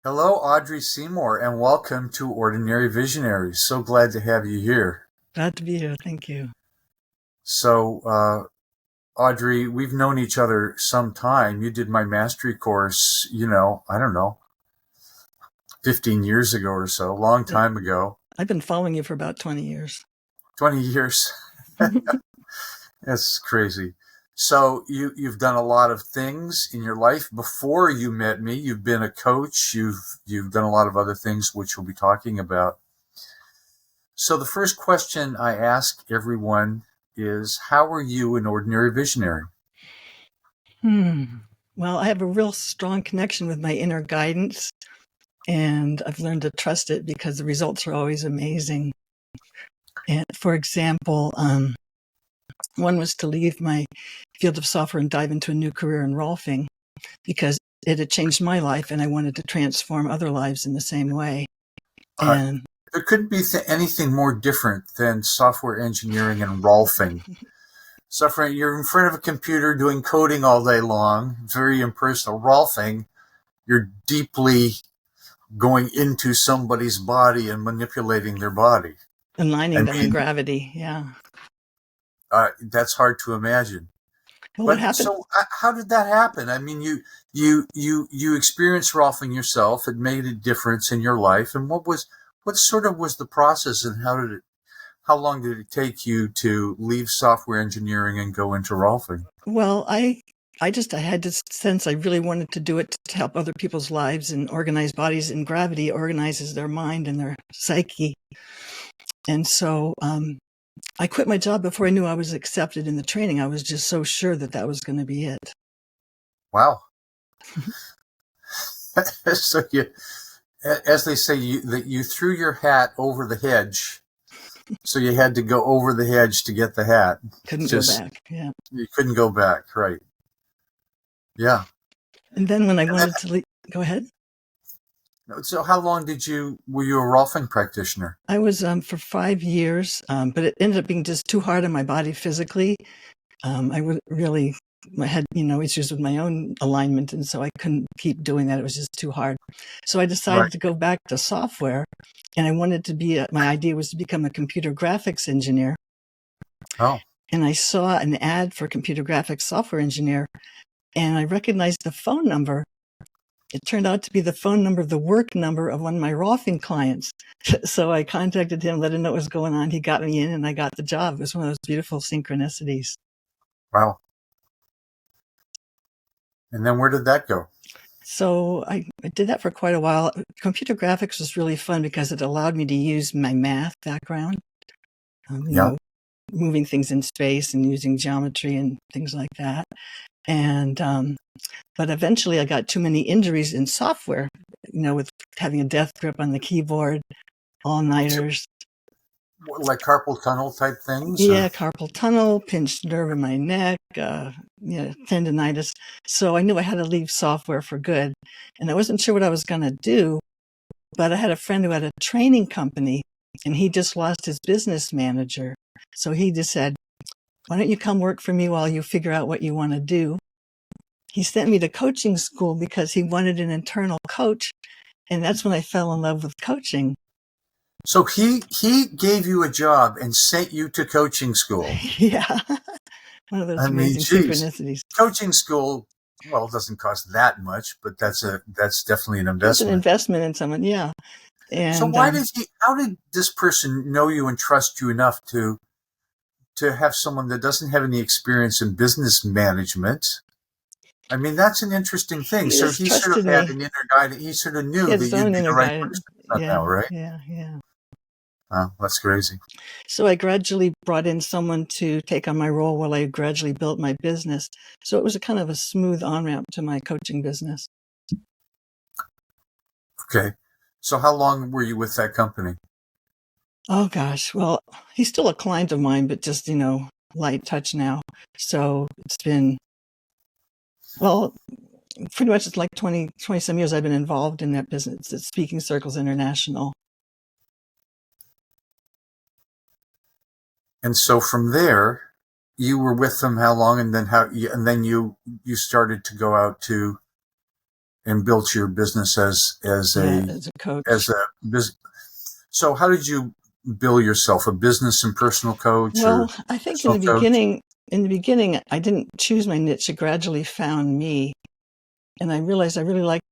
Hello, Audrey Seymour, and welcome to Ordinary Visionaries. So glad to have you here. Glad to be here. Thank you. So, Audrey, we've known each other some time. You did my mastery course, I don't know, 15 years ago or so, a long Yeah, time ago. I've been following you for about 20 years. 20 years. That's crazy. So you've done a lot of things in your life before you met me. You've been a coach. You've done a lot of other things, which we'll be talking about. So the first question I ask everyone is, how are you an ordinary visionary? Hmm. Well, I have a real strong connection with my inner guidance, and I've learned to trust it because the results are always amazing. And for example, one was to leave my field of software and dive into a new career in Rolfing because it had changed my life, and I wanted to transform other lives in the same way. Uh, And there couldn't be anything more different than software engineering and rolfing. Software, you're in front of a computer doing coding all day long, very impersonal. Rolfing, you're deeply going into somebody's body and manipulating their body. aligning I them in mean, gravity, yeah. that's hard to imagine. Well, what But happened? so, how did that happen? I mean, you experienced rolfing yourself. It made a difference in your life. And what sort of was the process, and how long did it take you to leave software engineering and go into rolfing? Well, I had this sense I really wanted to do it to help other people's lives and organize bodies, and gravity organizes their mind and their psyche. And so I quit my job before I knew I was accepted in the training. I was just so sure that that was going to be it. Wow. So as they say, that you threw your hat over the hedge. So you had to go over the hedge to get the hat. Couldn't go Just, back. Yeah. you couldn't go back. Right. Yeah. And then when I And then, wanted to leave, go ahead. so how long were you a rolfing practitioner? I was for 5 years, but it ended up being just too hard on my body physically. I would really, I had, issues with my own alignment. And so I couldn't keep doing that. It was just too hard. So I Right. decided to go back to software, and I wanted to my idea was to become a computer graphics engineer. Oh, And I saw an ad for computer graphics software engineer, and I recognized the phone number. It turned out to be the phone number, the work number of one of my Rolfing clients. So I contacted him, let him know what was going on. He got me in, and I got the job. It was one of those beautiful synchronicities. wow. And then where did that go? So I did that for quite a while. Computer graphics was really fun because it allowed me to use my math background, um, you Yeah. know, moving things in space and using geometry and things like that. And but eventually I got too many injuries in software, with having a death grip on the keyboard, So, all-nighters. like carpal tunnel type things, Yeah, or carpal tunnel, pinched nerve in my neck, tendonitis. So I knew I had to leave software for good. And I wasn't sure what I was going to do, but I had a friend who had a training company, and he just lost his business manager. So he just said, why don't you come work for me while you figure out what you want to do? He sent me to coaching school because he wanted an internal coach. And that's when I fell in love with coaching. so he gave you a job and sent you to coaching school. Yeah. One of those I mean, amazing geez, synchronicities. coaching school. Well, it doesn't cost that much, but that's definitely an It was an investment. investment in someone. Yeah. So And how did this person know you and trust you enough to have someone that doesn't have any experience in business management? I mean, that's an interesting thing. he So just he sort of trusted had me. an inner guide. He sort of He knew had that his you'd own be inner the right guidance. person Yeah. somehow, right? Yeah. Yeah. Oh, that's crazy. So I gradually brought in someone to take on my role while I gradually built my business. So it was a kind of a smooth on-ramp to my coaching business. Okay. So how long were you with that company? Oh gosh. Well, he's still a client of mine, but just, light touch now. So it's been, well, pretty much it's like 20 some years I've been involved in that business. It's Speaking Circles International. And so from there, you were with them how long, and then you started to go out to and built your business as as a coach. business. So how did you bill yourself? A business and personal coach, or Well, I think personal coach? in the beginning, I didn't choose my niche. It gradually found me. And I realized I really liked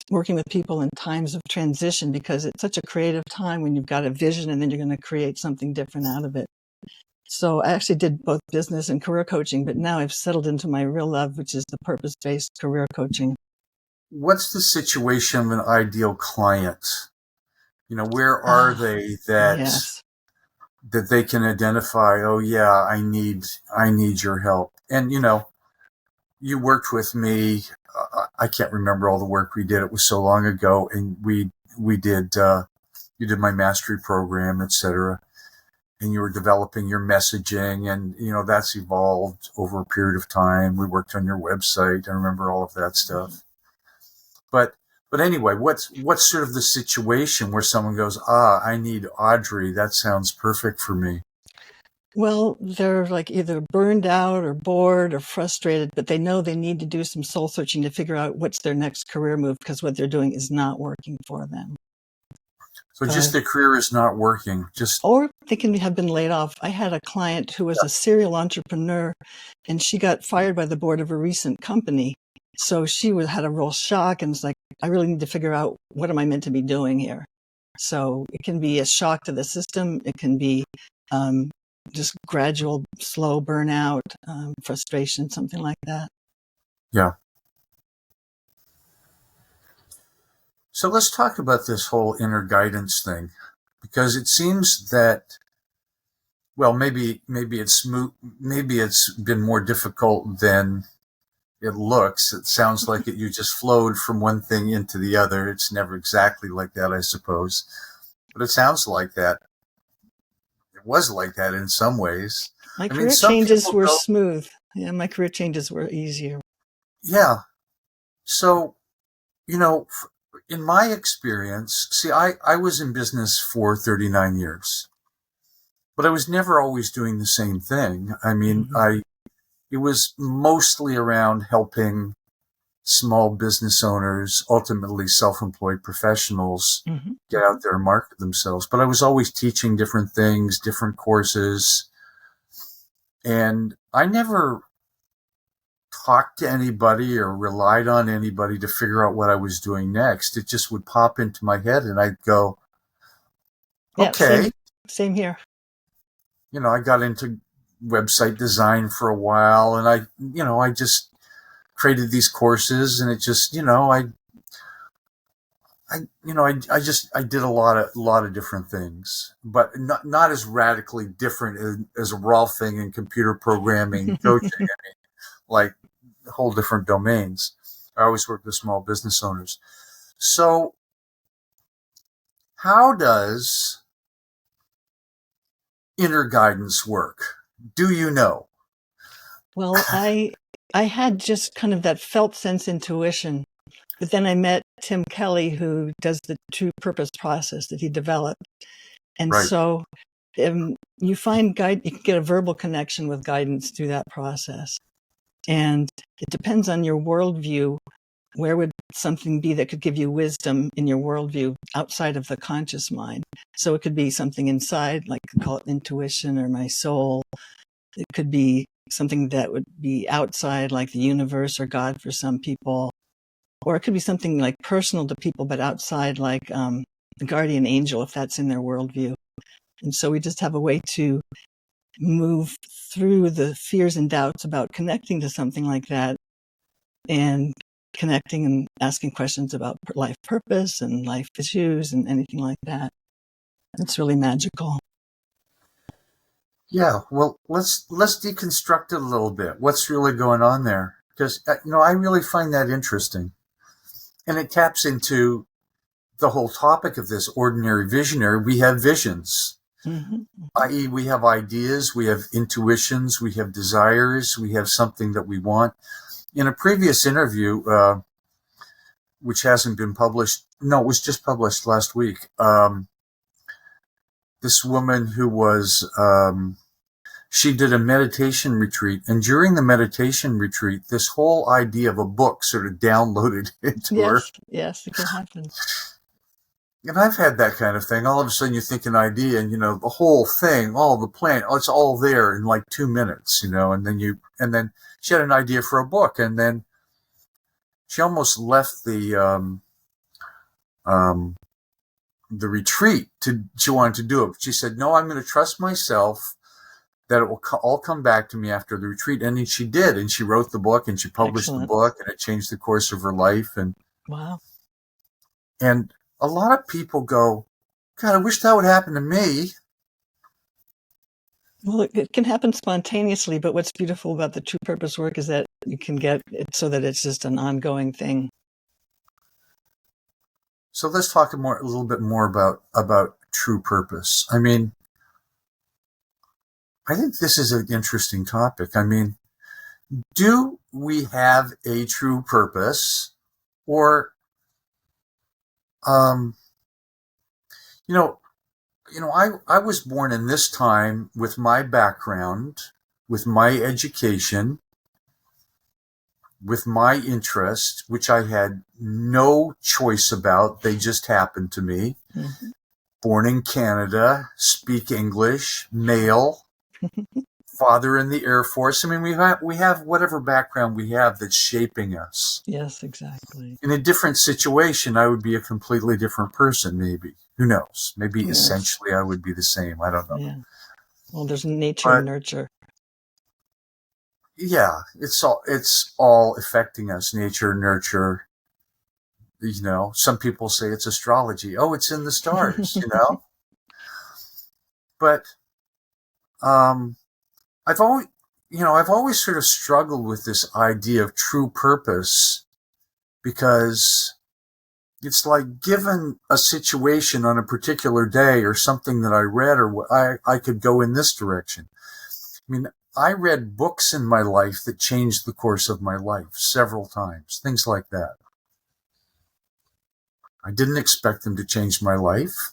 working with people in times of transition because it's such a creative time when you've got a vision and then you're going to create something different out of it. So I actually did both business and career coaching, but now I've settled into my real love, which is the purpose-based career coaching. What's the situation of an ideal client? Where are Ah, they that yes. they can identify, oh yeah, I need your help. And you worked with me. I can't remember all the work we did. It was so long ago, and we did you did my mastery program, etc. And you were developing your messaging, and that's evolved over a period of time. We worked on your website. I remember all of that stuff. But anyway, what's sort of the situation where someone goes, I need Audrey. That sounds perfect for me. Well, they're like either burned out or bored or frustrated, but they know they need to do some soul searching to figure out what's their next career move because what they're doing is not working for them. So just the career is not working. Or they can have been laid off. I had a client who was a serial entrepreneur and she got fired by the board of a recent company. So she had a real shock and was like, I really need to figure out what am I meant to be doing here? So it can be a shock to the system. It can be just gradual, slow burnout, frustration, something like that. Yeah. So let's talk about this whole inner guidance thing, because it seems that, well, maybe it's been more difficult than it looks. It sounds like you just flowed from one thing into the other. It's never exactly like that, I suppose, but it sounds like that. It was like that in some ways. My I mean, career some changes people were go, smooth. Yeah, my career changes were easier. yeah. So, in my experience, see, I was in business for 39 years, but I was never always doing the same thing. I mean, it was mostly around helping small business owners, ultimately self-employed professionals, get out there and market themselves. But I was always teaching different things, different courses. And I never talked to anybody or relied on anybody to figure out what I was doing next. It just would pop into my head and I'd go, Yeah, okay. same here. I got into website design for a while, and I just created these courses, and it just, I did a lot of different things, but not as radically different as Rolfing and computer programming, coaching. I mean, like whole different domains. I always worked with small business owners. So how does inner guidance work? Do you know? Well, I had just kind of that felt sense intuition, but then I met Tim Kelly, who does the true purpose process that he developed. And Right. so you can get a verbal connection with guidance through that process. And it depends on your worldview. Where would something be that could give you wisdom in your worldview outside of the conscious mind? So it could be something inside, like call it intuition or my soul. It could be something that would be outside, like the universe or God for some people. Or it could be something like personal to people, but outside, like the guardian angel, if that's in their worldview. And so we just have a way to move through the fears and doubts about connecting to something like that and connecting and asking questions about life purpose and life issues and anything like that. It's really magical. Yeah, well, let's deconstruct it a little bit. What's really going on there? Because I really find that interesting, and it taps into the whole topic of this ordinary visionary. We have visions, i.e., we have ideas, we have intuitions, we have desires, we have something that we want. In a previous interview, which hasn't been published, no, it was just published last week. This woman who was she did a meditation retreat, and during the meditation retreat, this whole idea of a book sort of downloaded into her. Yes, it can happen. And I've had that kind of thing. All of a sudden you think an idea and, the whole thing, all the plan, it's all there in like 2 minutes, and then she had an idea for a book, and then she almost left the retreat she wanted to do it. But she said, no, I'm going to trust myself that it will all come back to me after the retreat. And then she did. And she wrote the book and she published the book, and it changed the course of her life. And wow. And a lot of people go, God, I wish that would happen to me. Well, it can happen spontaneously, but what's beautiful about the true purpose work is that you can get it so that it's just an ongoing thing. So let's talk a little bit more about true purpose. I mean, I think this is an interesting topic. I mean, do we have a true purpose, or, I was born in this time with my background, with my education, with my interest, which I had no choice about. They just happened to me. Mm-hmm. Born in Canada, speak English, male, father in the Air Force. I mean, we have whatever background we have that's shaping us. Yes, exactly. In a different situation, I would be a completely different person, maybe. Who knows? Maybe essentially I would be the same. I don't know. Yeah. Well, there's nature and nurture. Yeah, it's all affecting us. Nature, nurture. Some people say it's astrology. Oh, it's in the stars, But I've always sort of struggled with this idea of true purpose, because it's like, given a situation on a particular day or something that I read, or I could go in this direction. I mean, I read books in my life that changed the course of my life several times, things like that. I didn't expect them to change my life,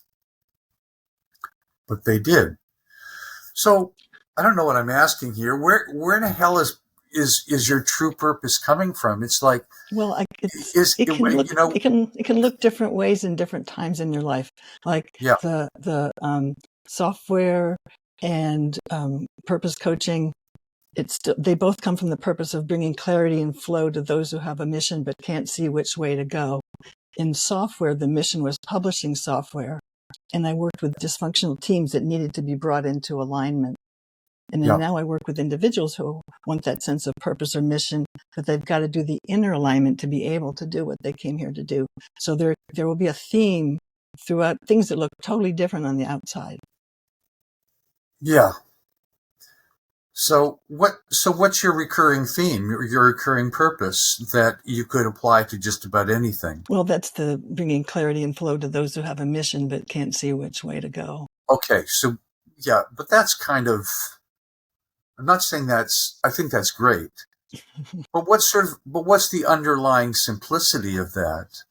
but they did. So I don't know what I'm asking here. Where in the hell is your true purpose coming from? It's like, well, it can look different ways in different times in your life. Like the software and purpose coaching. They both come from the purpose of bringing clarity and flow to those who have a mission but can't see which way to go. In software, the mission was publishing software, and I worked with dysfunctional teams that needed to be brought into alignment. And then now I work with individuals who want that sense of purpose or mission, but they've got to do the inner alignment to be able to do what they came here to do. So there will be a theme throughout, things that look totally different on the outside. Yeah. So what's your recurring theme, your recurring purpose that you could apply to just about anything? Well, that's the bringing clarity and flow to those who have a mission but can't see which way to go. Okay. So yeah, but that's kind of, I'm not saying I think that's great. But what's the underlying simplicity of that?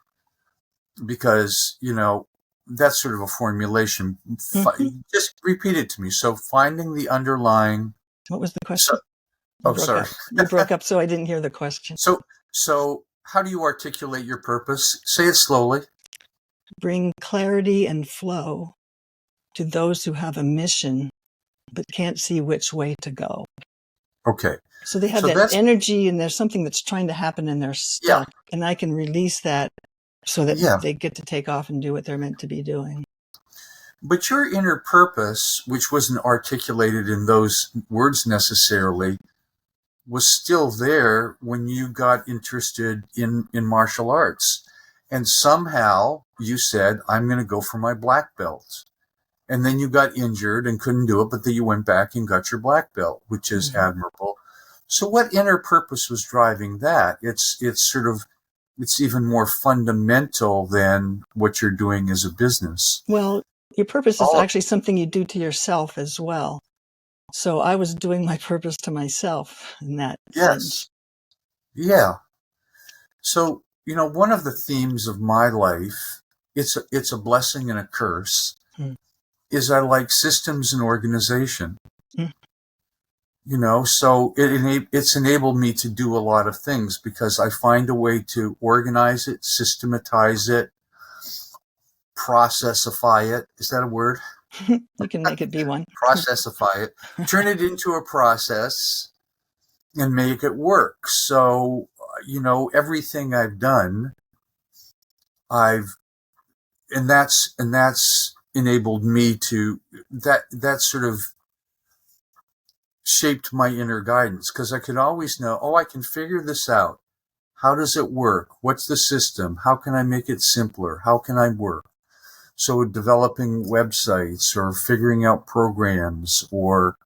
Because, that's sort of a formulation. Just repeat it to me. So finding the underlying. What was the question? Sorry. You broke up, so I didn't hear the question. So how do you articulate your purpose? Say it slowly. Bring clarity and flow to those who have a mission but can't see which way to go. Okay. So they have that energy, and there's something that's trying to happen, and they're stuck. Yeah. And I can release that so that they get to take off and do what they're meant to be doing. But your inner purpose, which wasn't articulated in those words necessarily, was still there when you got interested in martial arts. And somehow you said, I'm going to go for my black belt. And then you got injured and couldn't do it, but then you went back and got your black belt, which is admirable. So what inner purpose was driving that? It's even more fundamental than what you're doing as a business. Well, your purpose is actually something you do to yourself as well. So I was doing my purpose to myself in that sense. Yeah. So, one of the themes of my life, it's a blessing and a curse, is I like systems and organization. So it's enabled me to do a lot of things because I find a way to organize it, systematize it, processify it. Is that a word? You can make it be one. Processify it, turn it into a process and make it work. So, everything I've done, I've, and that's enabled me to, that sort of shaped my inner guidance because I could always know, I can figure this out. How does it work? What's the system? How can I make it simpler? How can I work? So developing websites or figuring out programs or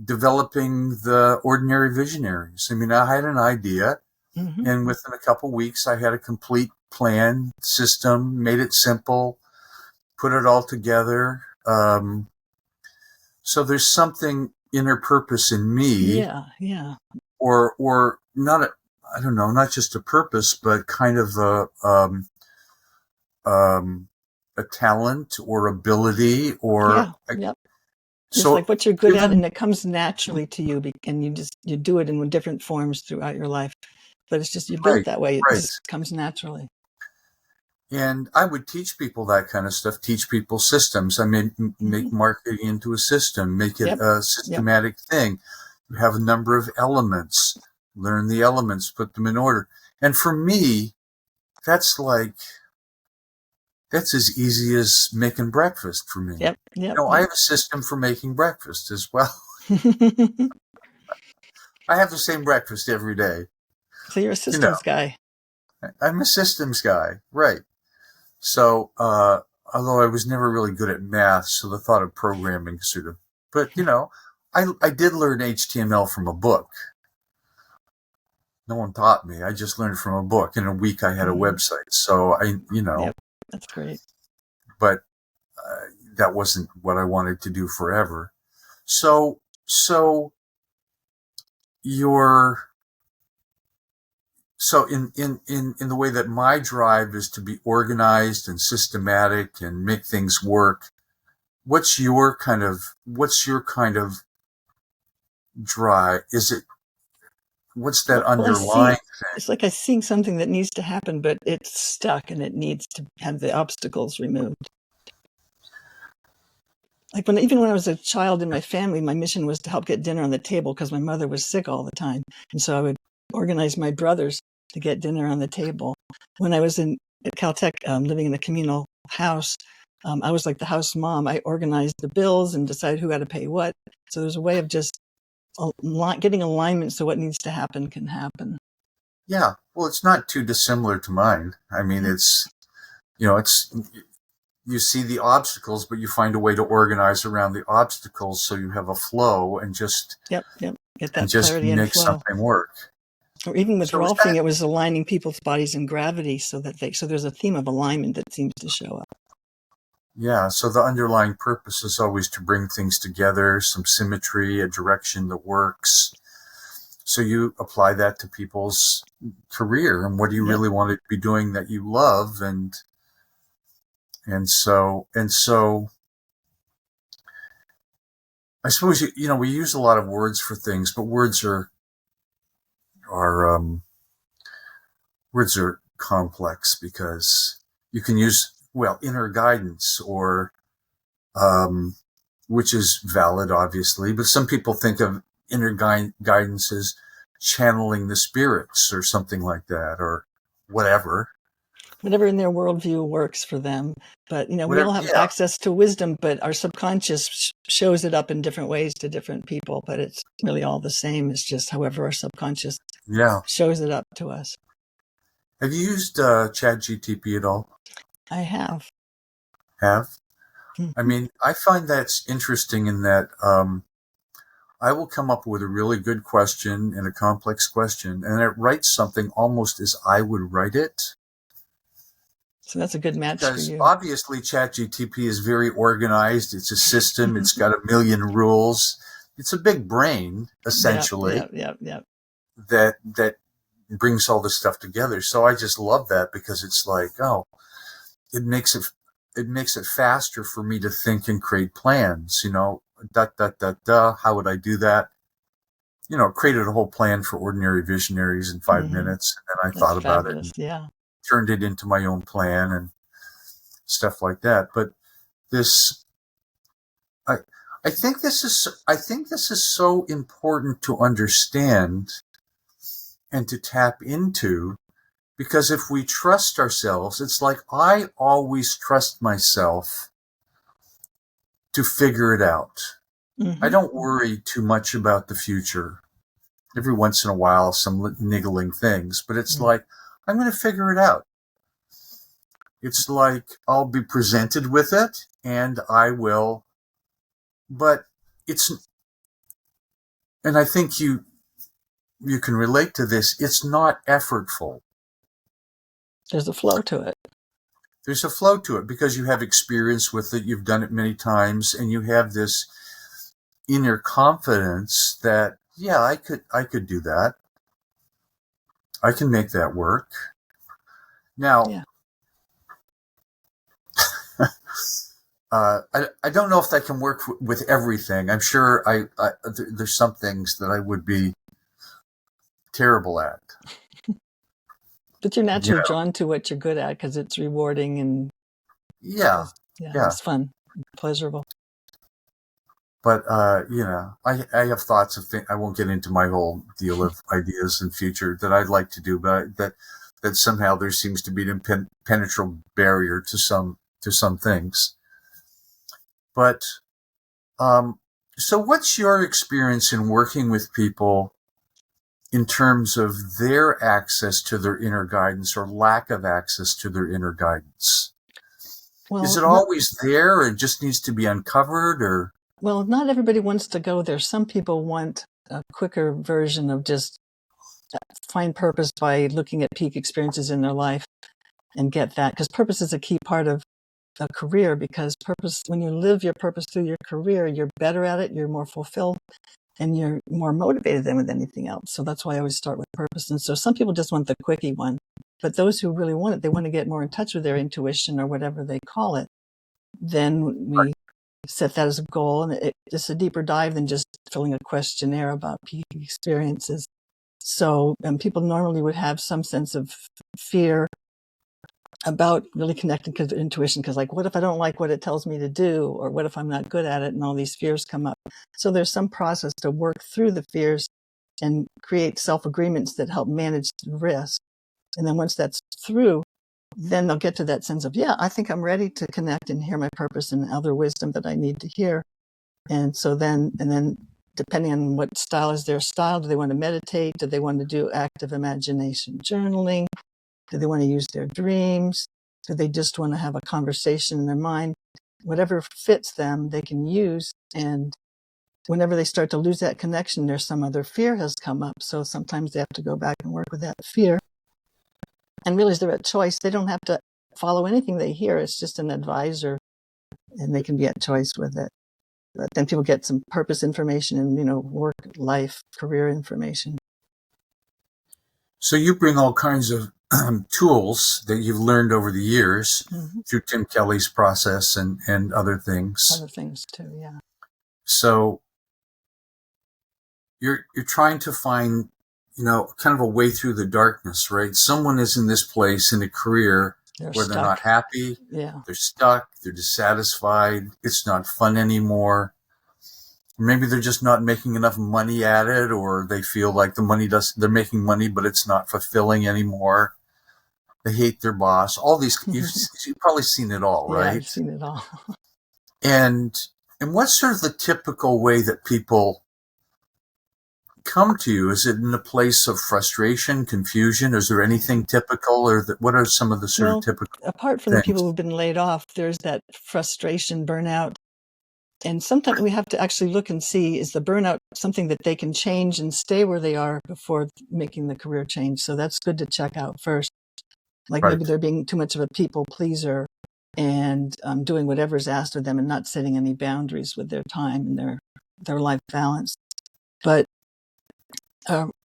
developing the ordinary visionaries. I mean, I had an idea and within a couple of weeks I had a complete plan, system, made it simple, put it all together. So there's something inner purpose in me Yeah. or not, I don't know, not just a purpose, but kind of a talent or ability or Yep. It's so like what you're good at, given and it comes naturally to you, and you do it in different forms throughout your life. But it's just you're built right, that way; it right. just comes naturally. And I would teach people that kind of stuff, teach people systems. I mean, make marketing into a system, make it a Yep. systematic thing. You have a number of elements, learn the elements, put them in order. And for me, that's as easy as making breakfast for me. Yep. I have a system for making breakfast as well. I have the same breakfast every day. So you're a systems guy. I'm a systems guy, right? So, although I was never really good at math, so the thought of programming sort of, but I did learn HTML from a book. No one taught me. I just learned from a book. In a week, I had a website. So Yep, that's great. But that wasn't what I wanted to do forever. So you're. So in the way that my drive is to be organized and systematic and make things work, what's your kind of drive? What's that underlying thing? It's like I see something that needs to happen, but it's stuck and it needs to have the obstacles removed. Like even when I was a child in my family, my mission was to help get dinner on the table because my mother was sick all the time. And so I would organize my brothers to get dinner on the table. When I was at Caltech, living in a communal house, I was like the house mom. I organized the bills and decided who had to pay what. So there's a way of just getting alignment so what needs to happen can happen. Yeah, well, it's not too dissimilar to mine. I mean, it's you see the obstacles, but you find a way to organize around the obstacles so you have a flow and just get that and just clarity and make flow. something work. Or even with Rolfing, it was aligning people's bodies in gravity so there's a theme of alignment that seems to show up. Yeah, so the underlying purpose is always to bring things together, some symmetry, a direction that works. So you apply that to people's career and what do you really want to be doing that you love and so I suppose we use a lot of words for things, but words are complex because you can use inner guidance or which is valid obviously, but some people think of inner guidance as channeling the spirits or something like that or whatever in their worldview works for them. But we all have access to wisdom, but our subconscious shows it up in different ways to different people, but it's really all the same. It's just however our subconscious shows it up to us. Have you used ChatGTP at all? I have. I mean, I find that's interesting in that I will come up with a really good question and a complex question, and it writes something almost as I would write it. So that's a good match for you. Because obviously ChatGTP is very organized. It's a system. It's got a million rules. It's a big brain, essentially. Yeah. That brings all this stuff together. So I just love that because it's like, it makes it faster for me to think and create plans. How would I do that? created a whole plan for ordinary visionaries in 5 minutes. And then I That's thought about it fabulous. and Yeah. turned it into my own plan and stuff like that. But this, I, I think this is so important to understand and to tap into, because if we trust ourselves, it's like I always trust myself to figure it out. I don't worry too much about the future. Every once in a while, some niggling things, but it's like, I'm going to figure it out. It's like I'll be presented with it and I will, but and I think you can relate to this, it's not effortful. There's a flow to it. There's a flow to it because you have experience with it, you've done it many times, and you have this inner confidence that, yeah, I could do that. I can make that work. Now, Yeah. I don't know if that can work with everything. I'm sure there's some things that I would be terrible at. But you're naturally drawn to what you're good at because it's rewarding and it's fun, pleasurable. But I have thoughts of things. I won't get into my whole deal of ideas in future that I'd like to do, but that somehow there seems to be an impenetrable barrier to some things. But so what's your experience in working with people in terms of their access to their inner guidance or lack of access to their inner guidance? Well, is it always there or it just needs to be uncovered? Or well, not everybody wants to go there. Some people want a quicker version of just find purpose by looking at peak experiences in their life and get that, because purpose is a key part of a career, because purpose, when you live your purpose through your career, you're better at it, you're more fulfilled, and you're more motivated than with anything else. So that's why I always start with purpose. And so some people just want the quickie one, but those who really want it, they want to get more in touch with their intuition or whatever they call it. Then we set that as a goal, and it's a deeper dive than just filling a questionnaire about peak experiences. So people normally would have some sense of fear about really connecting to intuition, because like, what if I don't like what it tells me to do, or what if I'm not good at it, and all these fears come up. So there's some process to work through the fears and create self-agreements that help manage the risk. And then once that's through, then they'll get to that sense of, yeah, I think I'm ready to connect and hear my purpose and other wisdom that I need to hear. And so then depending on what style is their style, do they want to meditate? Do they want to do active imagination journaling? Do they want to use their dreams? Do they just want to have a conversation in their mind? Whatever fits them, they can use. And whenever they start to lose that connection, there's some other fear has come up. So sometimes they have to go back and work with that fear and realize they're at choice. They don't have to follow anything they hear. It's just an advisor, and they can be at choice with it. But then people get some purpose information and, work, life, career information. So you bring all kinds of tools that you've learned over the years through Tim Kelly's process and other things. Other things too, yeah. So you're trying to find, kind of a way through the darkness, right? Someone is in this place in a career where they're not happy. Yeah. They're stuck. They're dissatisfied. It's not fun anymore. Maybe they're just not making enough money at it, or they feel like they're making money, but it's not fulfilling anymore. They hate their boss. All these, you've probably seen it all, right? Yeah, I've seen it all. And what's sort of the typical way that people come to you? Is it in a place of frustration, confusion? Is there anything typical, or what are some of the sort of typical apart from the people who've been laid off, there's that frustration, burnout. And sometimes we have to actually look and see, is the burnout something that they can change and stay where they are before making the career change? So that's good to check out first. Like maybe they're being too much of a people pleaser and doing whatever's asked of them and not setting any boundaries with their time and their life balance. But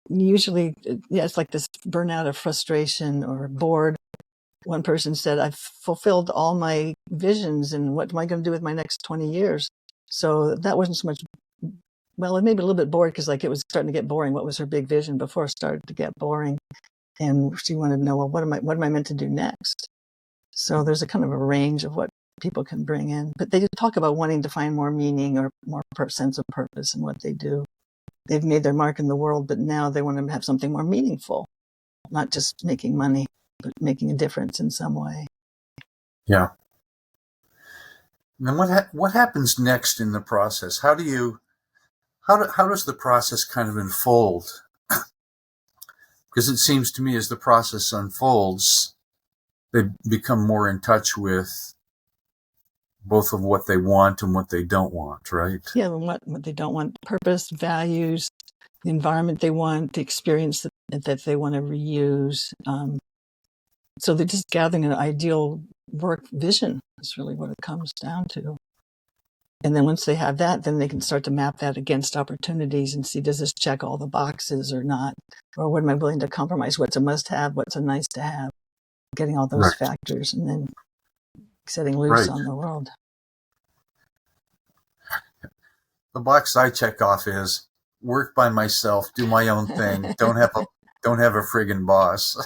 usually, it's like this burnout of frustration or bored. One person said, I've fulfilled all my visions, and what am I going to do with my next 20 years? So that wasn't so much well, maybe a little bit bored because like it was starting to get boring. What was her big vision before it started to get boring? And she wanted to know, well, what am I meant to do next? So there's a kind of a range of what people can bring in, but they talk about wanting to find more meaning or more sense of purpose in what they do. They've made their mark in the world, but now they want to have something more meaningful, not just making money, but making a difference in some way. Yeah. And then what happens next in the process? How does the process kind of unfold? Because it seems to me as the process unfolds, they become more in touch with both of what they want and what they don't want, right? Yeah, what they don't want: purpose, values, the environment they want, the experience that they want to reuse. So they're just gathering an ideal work vision. Is really what it comes down to. And then once they have that, then they can start to map that against opportunities and see, does this check all the boxes or not? Or what am I willing to compromise? What's a must-have? What's a nice-to-have? Getting all those factors and then setting loose on the world. The box I check off is work by myself, do my own thing, don't have a friggin' boss.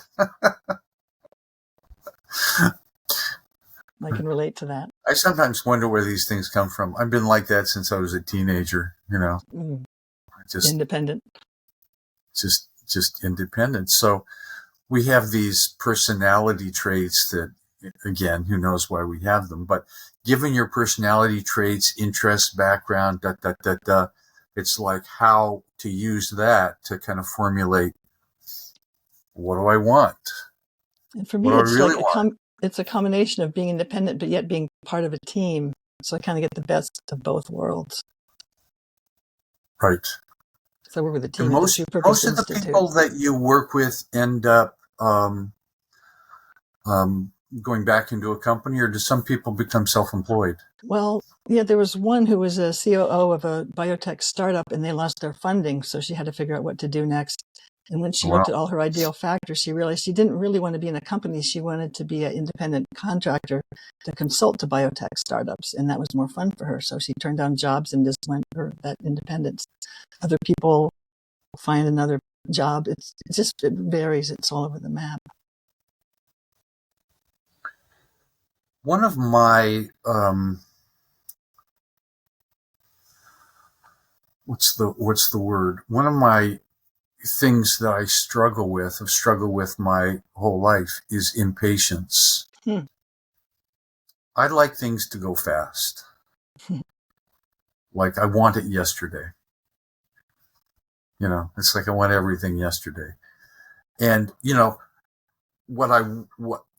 I can relate to that. I sometimes wonder where these things come from. I've been like that since I was a teenager, you know. Just independent. Just independent. So we have these personality traits that, again, who knows why we have them, but given your personality traits, interests, background, it's like how to use that to kind of formulate, what do I want? And for me, it's a combination of being independent, but yet being part of a team. So I kind of get the best of both worlds. Right. So we're with a team. Most of the people that you work with end up going back into a company, or do some people become self-employed? Well, yeah, there was one who was a COO of a biotech startup, and they lost their funding, so she had to figure out what to do next. And when she looked at all her ideal factors, she realized she didn't really want to be in a company. She wanted to be an independent contractor to consult to biotech startups, and that was more fun for her. So she turned down jobs and just went for that independence. Other people find another job. It varies. It's all over the map. One of my what's the word? One of my things that I struggle with my whole life is impatience. I like things to go fast. Like I want it yesterday. You know, it's like I want everything yesterday. And, you know,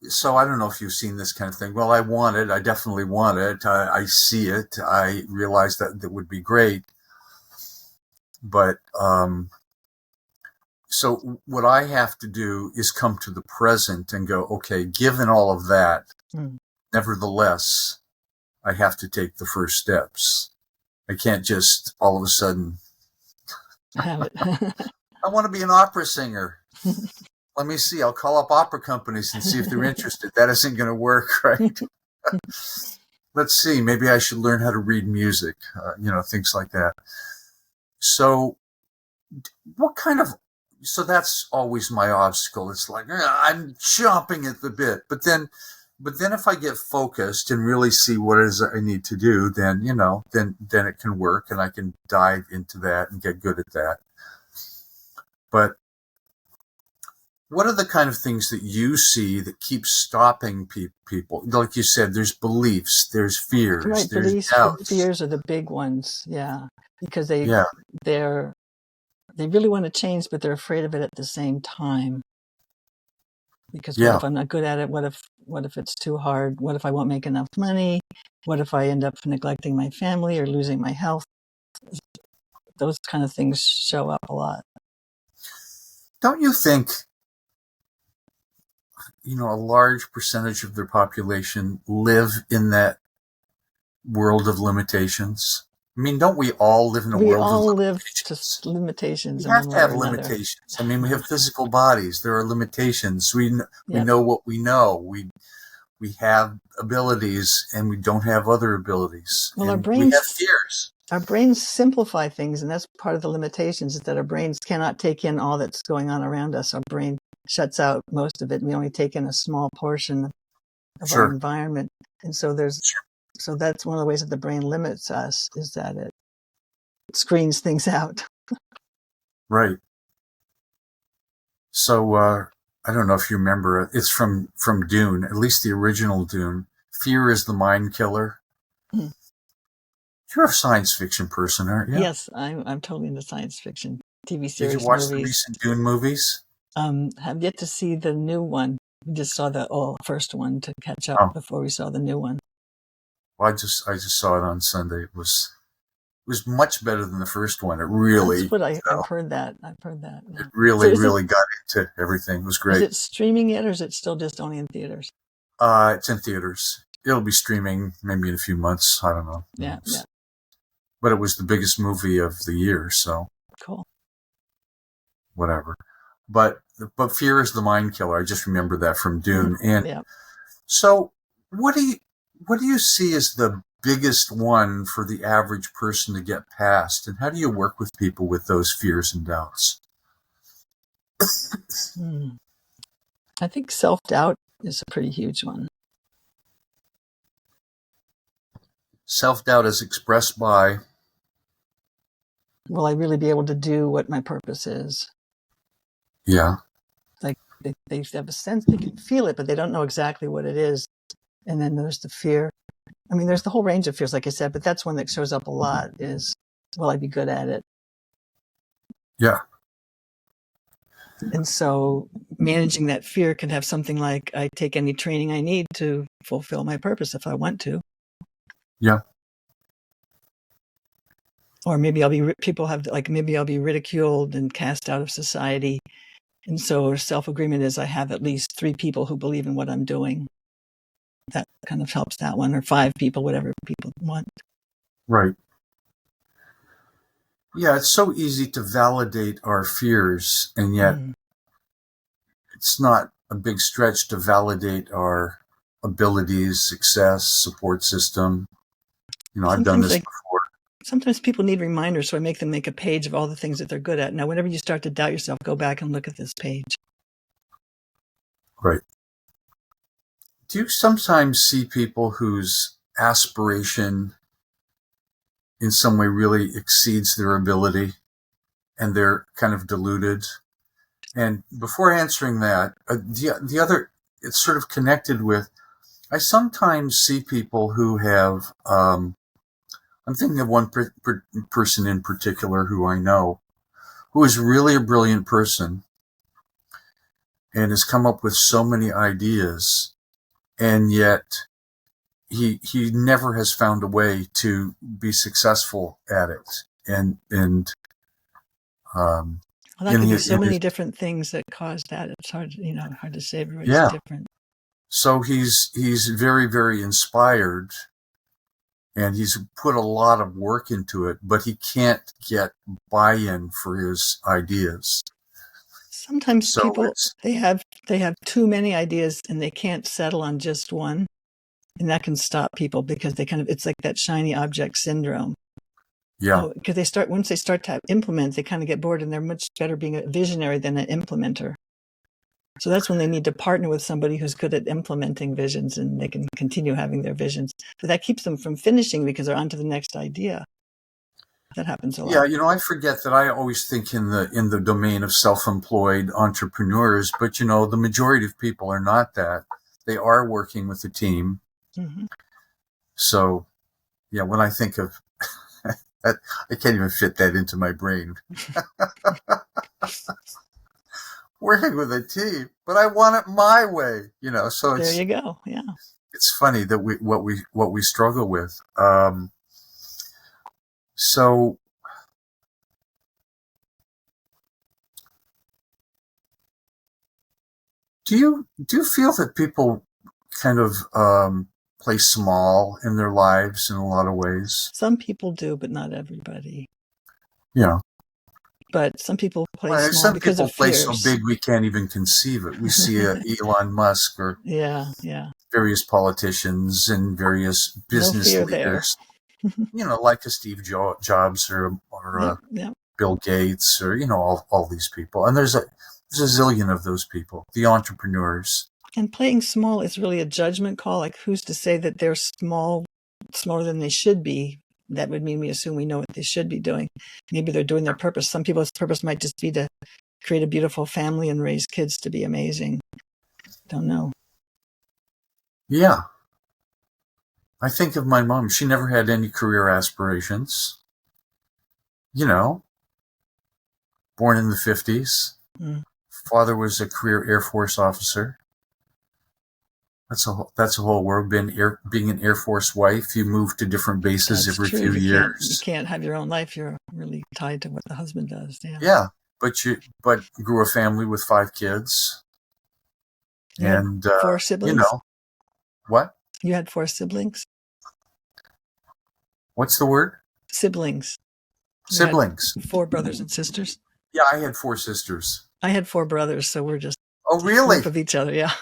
so I don't know if you've seen this kind of thing. Well, I want it. I definitely want it. I see it. I realize that would be great. But, so what I have to do is come to the present and go, okay, given all of that, nevertheless, I have to take the first steps. I can't just all of a sudden, I want to be an opera singer. Let me see. I'll call up opera companies and see if they're interested. That isn't going to work, right? Let's see. Maybe I should learn how to read music, things like that. So so that's always my obstacle. It's like, I'm chomping at the bit. But then if I get focused and really see what it is I need to do, then it can work and I can dive into that and get good at that. But what are the kind of things that you see that keep stopping people? Like you said, there's beliefs, there's fears, right? There's beliefs, doubts. Fears are the big ones, yeah, because they really want to change, but they're afraid of it at the same time. Because what if I'm not good at it? What if it's too hard? What if I won't make enough money? What if I end up neglecting my family or losing my health? Those kind of things show up a lot. Don't you think, a large percentage of their population live in that world of limitations? I mean, don't we all live in a world of limitations? We all live to limitations. We have to have limitations. I mean, we have physical bodies. There are limitations. We know what we know. We have abilities, and we don't have other abilities. Well, and we have fears. our brains simplify things, and that's part of the limitations, is that our brains cannot take in all that's going on around us. Our brain shuts out most of it, and we only take in a small portion of our environment. And so so that's one of the ways that the brain limits us, is that it screens things out. Right. So I don't know if you remember it. It's from Dune, at least the original Dune. Fear is the mind killer. Mm. You're a science fiction person, aren't you? Yes, I'm totally into science fiction, TV series, Did you watch movies. the recent Dune movies? Have yet to see the new one. We just saw the first one to catch up before we saw the new one. Well, I just saw it on Sunday. It was much better than the first one. It really. That's what I've heard that. I've heard that. Yeah. It really got into everything. It was great. Is it streaming yet, or is it still just only in theaters? It's in theaters. It'll be streaming maybe in a few months. I don't know. Yeah. But it was the biggest movie of the year, so. Cool. Whatever. But fear is the mind killer. I just remember that from Dune. And so what do you see as the biggest one for the average person to get past? And how do you work with people with those fears and doubts? I think self-doubt is a pretty huge one. Self-doubt is expressed by, will I really be able to do what my purpose is? Yeah. Like they have a sense, they can feel it, but they don't know exactly what it is. And then there's the fear. I mean, there's the whole range of fears, like I said, but that's one that shows up a lot, is, will I be good at it? Yeah. And so managing that fear can have something like, I take any training I need to fulfill my purpose if I want to. Yeah. Or maybe maybe I'll be ridiculed and cast out of society. And so self-agreement is, I have at least 3 people who believe in what I'm doing. That kind of helps that one, or 5 people, whatever people want. Right. Yeah, it's so easy to validate our fears, and yet it's not a big stretch to validate our abilities, success, support system. I've done this before. Sometimes people need reminders, so I make them make a page of all the things that they're good at. Now, whenever you start to doubt yourself, go back and look at this page. Right. Do you sometimes see people whose aspiration in some way really exceeds their ability and they're kind of deluded? And before answering that, the other, it's sort of connected with, I sometimes see people who have, I'm thinking of one person in particular who I know, who is really a brilliant person and has come up with so many ideas, and yet he never has found a way to be successful at it. And well, that could be so many different things that cause that. It's hard to say. Everybody's different. So he's very, very inspired, and he's put a lot of work into it, but he can't get buy-in for his ideas. Sometimes people, they have too many ideas and they can't settle on just one. And that can stop people, because it's like that shiny object syndrome. Yeah. Because once they start to implement, they kind of get bored, and they're much better being a visionary than an implementer. So that's when they need to partner with somebody who's good at implementing visions, and they can continue having their visions. But that keeps them from finishing, because they're on to the next idea. That happens a lot. Yeah, I forget that I always think in the domain of self-employed entrepreneurs, but the majority of people are not that. They are working with a team. Mm-hmm. So, yeah, when I think of that, I can't even fit that into my brain. Working with a team, but I want it my way, so there you go. Yeah. It's funny that what we struggle with. So do you feel that people kind of play small in their lives in a lot of ways? Some people do, but not everybody. Yeah. But some people play small because of fears. Some people play so big we can't even conceive it. We see Elon Musk or various politicians and various business leaders. like a Steve Jobs or Yep, yep. Bill Gates or, all these people. And there's a zillion of those people, the entrepreneurs. And playing small is really a judgment call. Like, who's to say that they're smaller than they should be? That would mean we assume we know what they should be doing. Maybe they're doing their purpose. Some people's purpose might just be to create a beautiful family and raise kids to be amazing. Don't know. Yeah. I think of my mom. She never had any career aspirations. Born in the 50s. Mm. Father was a career Air Force officer. That's a whole world. Being an Air Force wife, you move to different bases That's every true. few years. You can't have your own life. You're really tied to what the husband does. Yeah. Yeah, but grew a family with 5 kids. And 4 siblings. What? You had 4 siblings. What's the word? Siblings. Siblings. 4 brothers and sisters. Yeah, I had 4 sisters. I had 4 brothers, so we're just Oh, really? of each other. Yeah.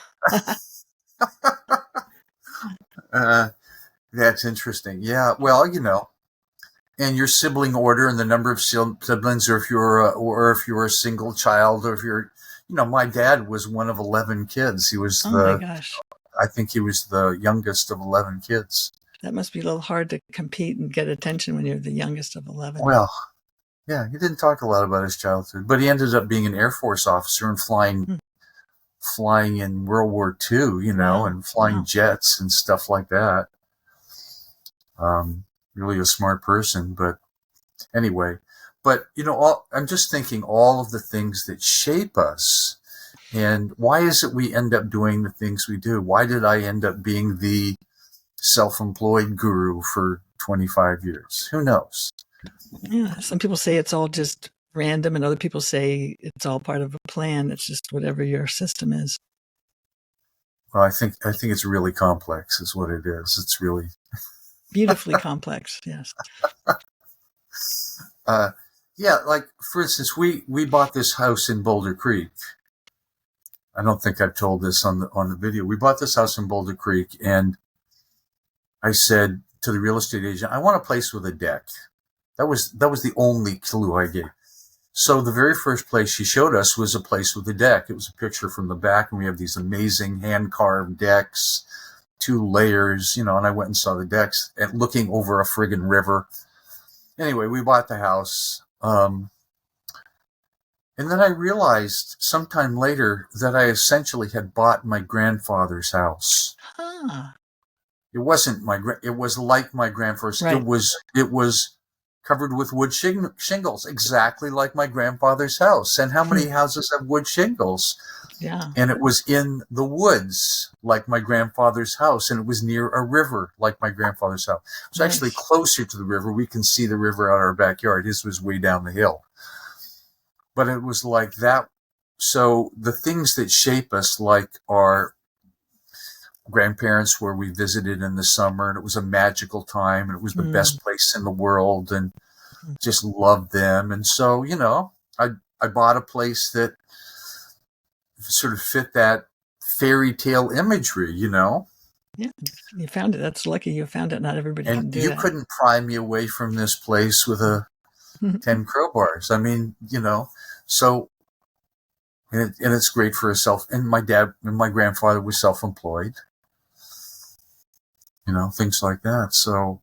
That's interesting. Yeah. Well, and your sibling order and the number of siblings, or if you're a single child, or if you're, my dad was one of 11 kids. He was my gosh. I think he was the youngest of 11 kids. That must be a little hard to compete and get attention when you're the youngest of 11. Well, yeah, he didn't talk a lot about his childhood, but he ended up being an Air Force officer and flying in World War II, and flying jets and stuff like that. Really a smart person, but anyway. But, I'm just thinking all of the things that shape us. And why is it we end up doing the things we do? Why did I end up being the self-employed guru for 25 years? Who knows? Yeah, some people say it's all just random, and other people say it's all part of a plan. It's just whatever your system is. Well, I think it's really complex is what it is. It's really beautifully complex. Yes. Yeah, like for instance, we bought this house in Boulder Creek. I don't think I've told this on the video. We bought this house in Boulder Creek, and I said to the real estate agent, I want a place with a deck. That was the only clue I gave. So the very first place she showed us was a place with a deck. It was a picture from the back, and we have these amazing hand-carved decks, 2 layers, and I went and saw the decks and looking over a friggin' river. Anyway, we bought the house. And then I realized sometime later that I essentially had bought my grandfather's house. Huh. It wasn't it was like my grandfather's. Right. It was covered with wood shingles, exactly like my grandfather's house. And how many houses have wood shingles? Yeah. And it was in the woods, like my grandfather's house. And it was near a river, like my grandfather's house. It was actually closer to the river. We can see the river out our backyard. His was way down the hill. But it was like that. So the things that shape us, like our grandparents, where we visited in the summer, and it was a magical time, and it was the best place in the world, and just loved them. And so, I bought a place that sort of fit that fairy tale imagery, Yeah, you found it. That's lucky you found it. Not everybody can do that. And you couldn't pry me away from this place with 10 crowbars. I mean, so, and it's great for and my dad and my grandfather was self-employed, things like that. So,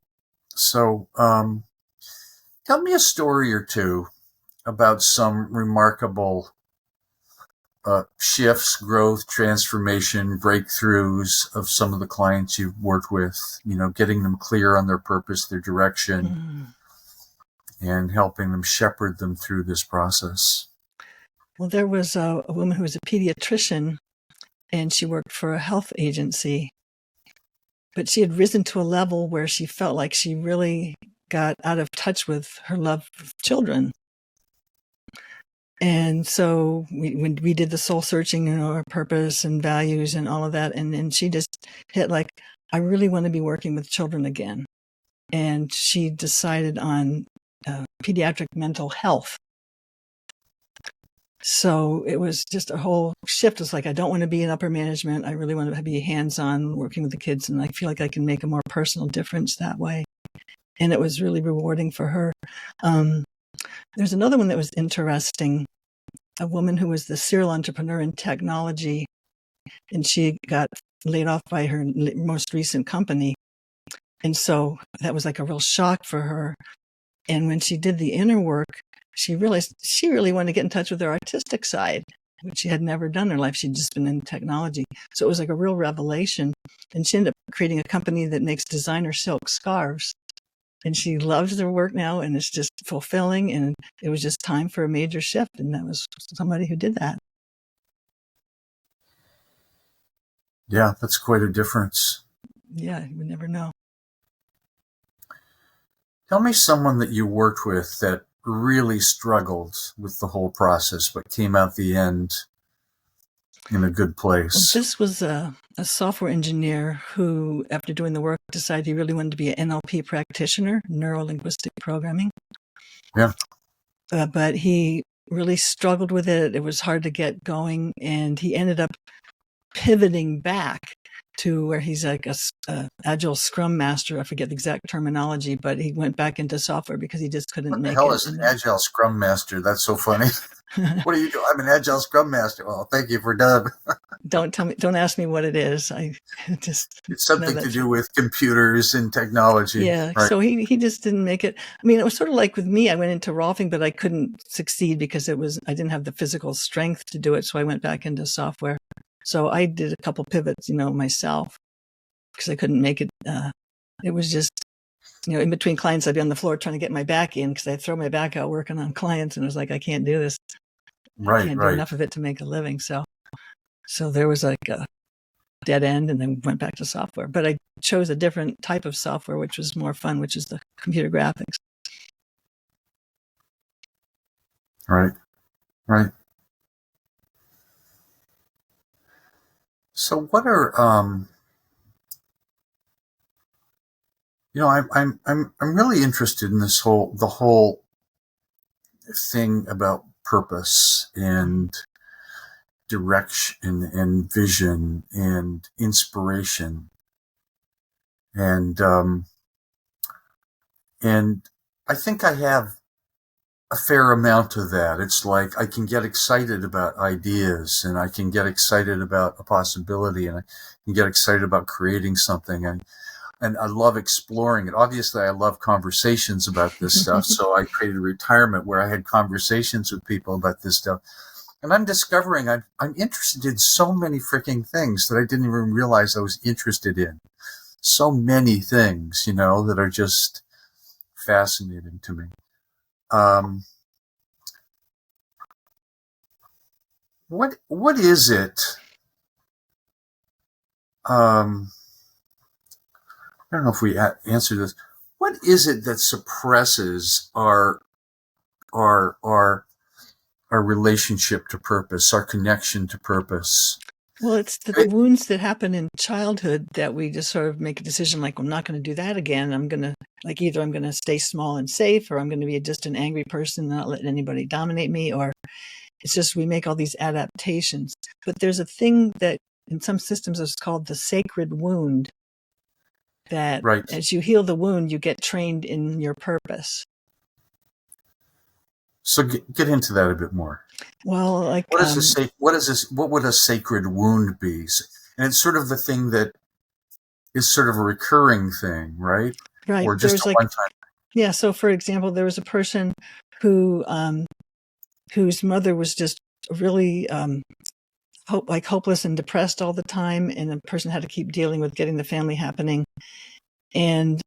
tell me a story or two about some remarkable shifts, growth, transformation, breakthroughs of some of the clients you've worked with, getting them clear on their purpose, their direction, and helping them shepherd them through this process. Well, there was a woman who was a pediatrician, and she worked for a health agency, but she had risen to a level where she felt like she really got out of touch with her love of children. And so when we did the soul searching, our purpose and values and all of that, and then she just hit like, I really want to be working with children again. And she decided on pediatric mental health. So it was just a whole shift. It's like, I don't want to be in upper management. I really want to be hands-on working with the kids, and I feel like I can make a more personal difference that way. and it was really rewarding for her. There's another one that was interesting, a woman who was the serial entrepreneur in technology, and she got laid off by her most recent company. And so that was like a real shock for her. And when she did the inner work, she realized she really wanted to get in touch with her artistic side, which she had never done in her life. She'd just been in technology. So it was like a real revelation. And she ended up creating a company that makes designer silk scarves. And she loves her work now, and it's just fulfilling. And it was just time for a major shift. And that was somebody who did that. Yeah, that's quite a difference. Yeah, you would never know. Tell me someone that you worked with that really struggled with the whole process, but came out the end in a good place. Well, this was a software engineer who, after doing the work, decided he really wanted to be an NLP practitioner, neuro-linguistic programming. Yeah. But he really struggled with it. It was hard to get going, and he ended up pivoting back to where he's like a agile scrum master. I forget the exact terminology, but he went back into software because he just couldn't make it. What the hell is an agile scrum master? That's so funny. What do you do? I'm an agile scrum master. Well, thank you for dub. Don't ask me what it is. It's something to do with computers and technology. Yeah. Right? So he just didn't make it. I mean, it was sort of like with me, I went into Rolfing, but I couldn't succeed because I didn't have the physical strength to do it. So I went back into software. So I did a couple pivots, myself, because I couldn't make it. It was just, in between clients, I'd be on the floor trying to get my back in because I'd throw my back out working on clients, and it was like, I can't do this. I can't do enough of it to make a living. So there was like a dead end, and then went back to software. But I chose a different type of software, which was more fun, which is the computer graphics. Right. So what are I'm really interested in the whole thing about purpose and direction and vision and inspiration, and I think I have a fair amount of that. It's like I can get excited about ideas, and I can get excited about a possibility, and I can get excited about creating something, and I love exploring it. Obviously, I love conversations about this stuff, so I created a retirement where I had conversations with people about this stuff. And I'm discovering I'm interested in so many freaking things that I didn't even realize I was interested in. So many things, that are just fascinating to me. What is it? I don't know if we answered this. What is it that suppresses our relationship to purpose, our connection to purpose? Well, it's the wounds that happen in childhood that we just sort of make a decision like, I'm not going to do that again. I'm going to either I'm going to stay small and safe, or I'm going to be just an angry person and not let anybody dominate me, or it's just we make all these adaptations. But there's a thing that in some systems is called the sacred wound, that as you heal the wound, you get trained in your purpose. So get into that a bit more. Well, like what would a sacred wound be? And it's sort of the thing that is sort of a recurring thing, right? Right. Or just a one-time. Yeah. So, for example, there was a person who whose mother was just really hopeless and depressed all the time, and the person had to keep dealing with getting the family happening, and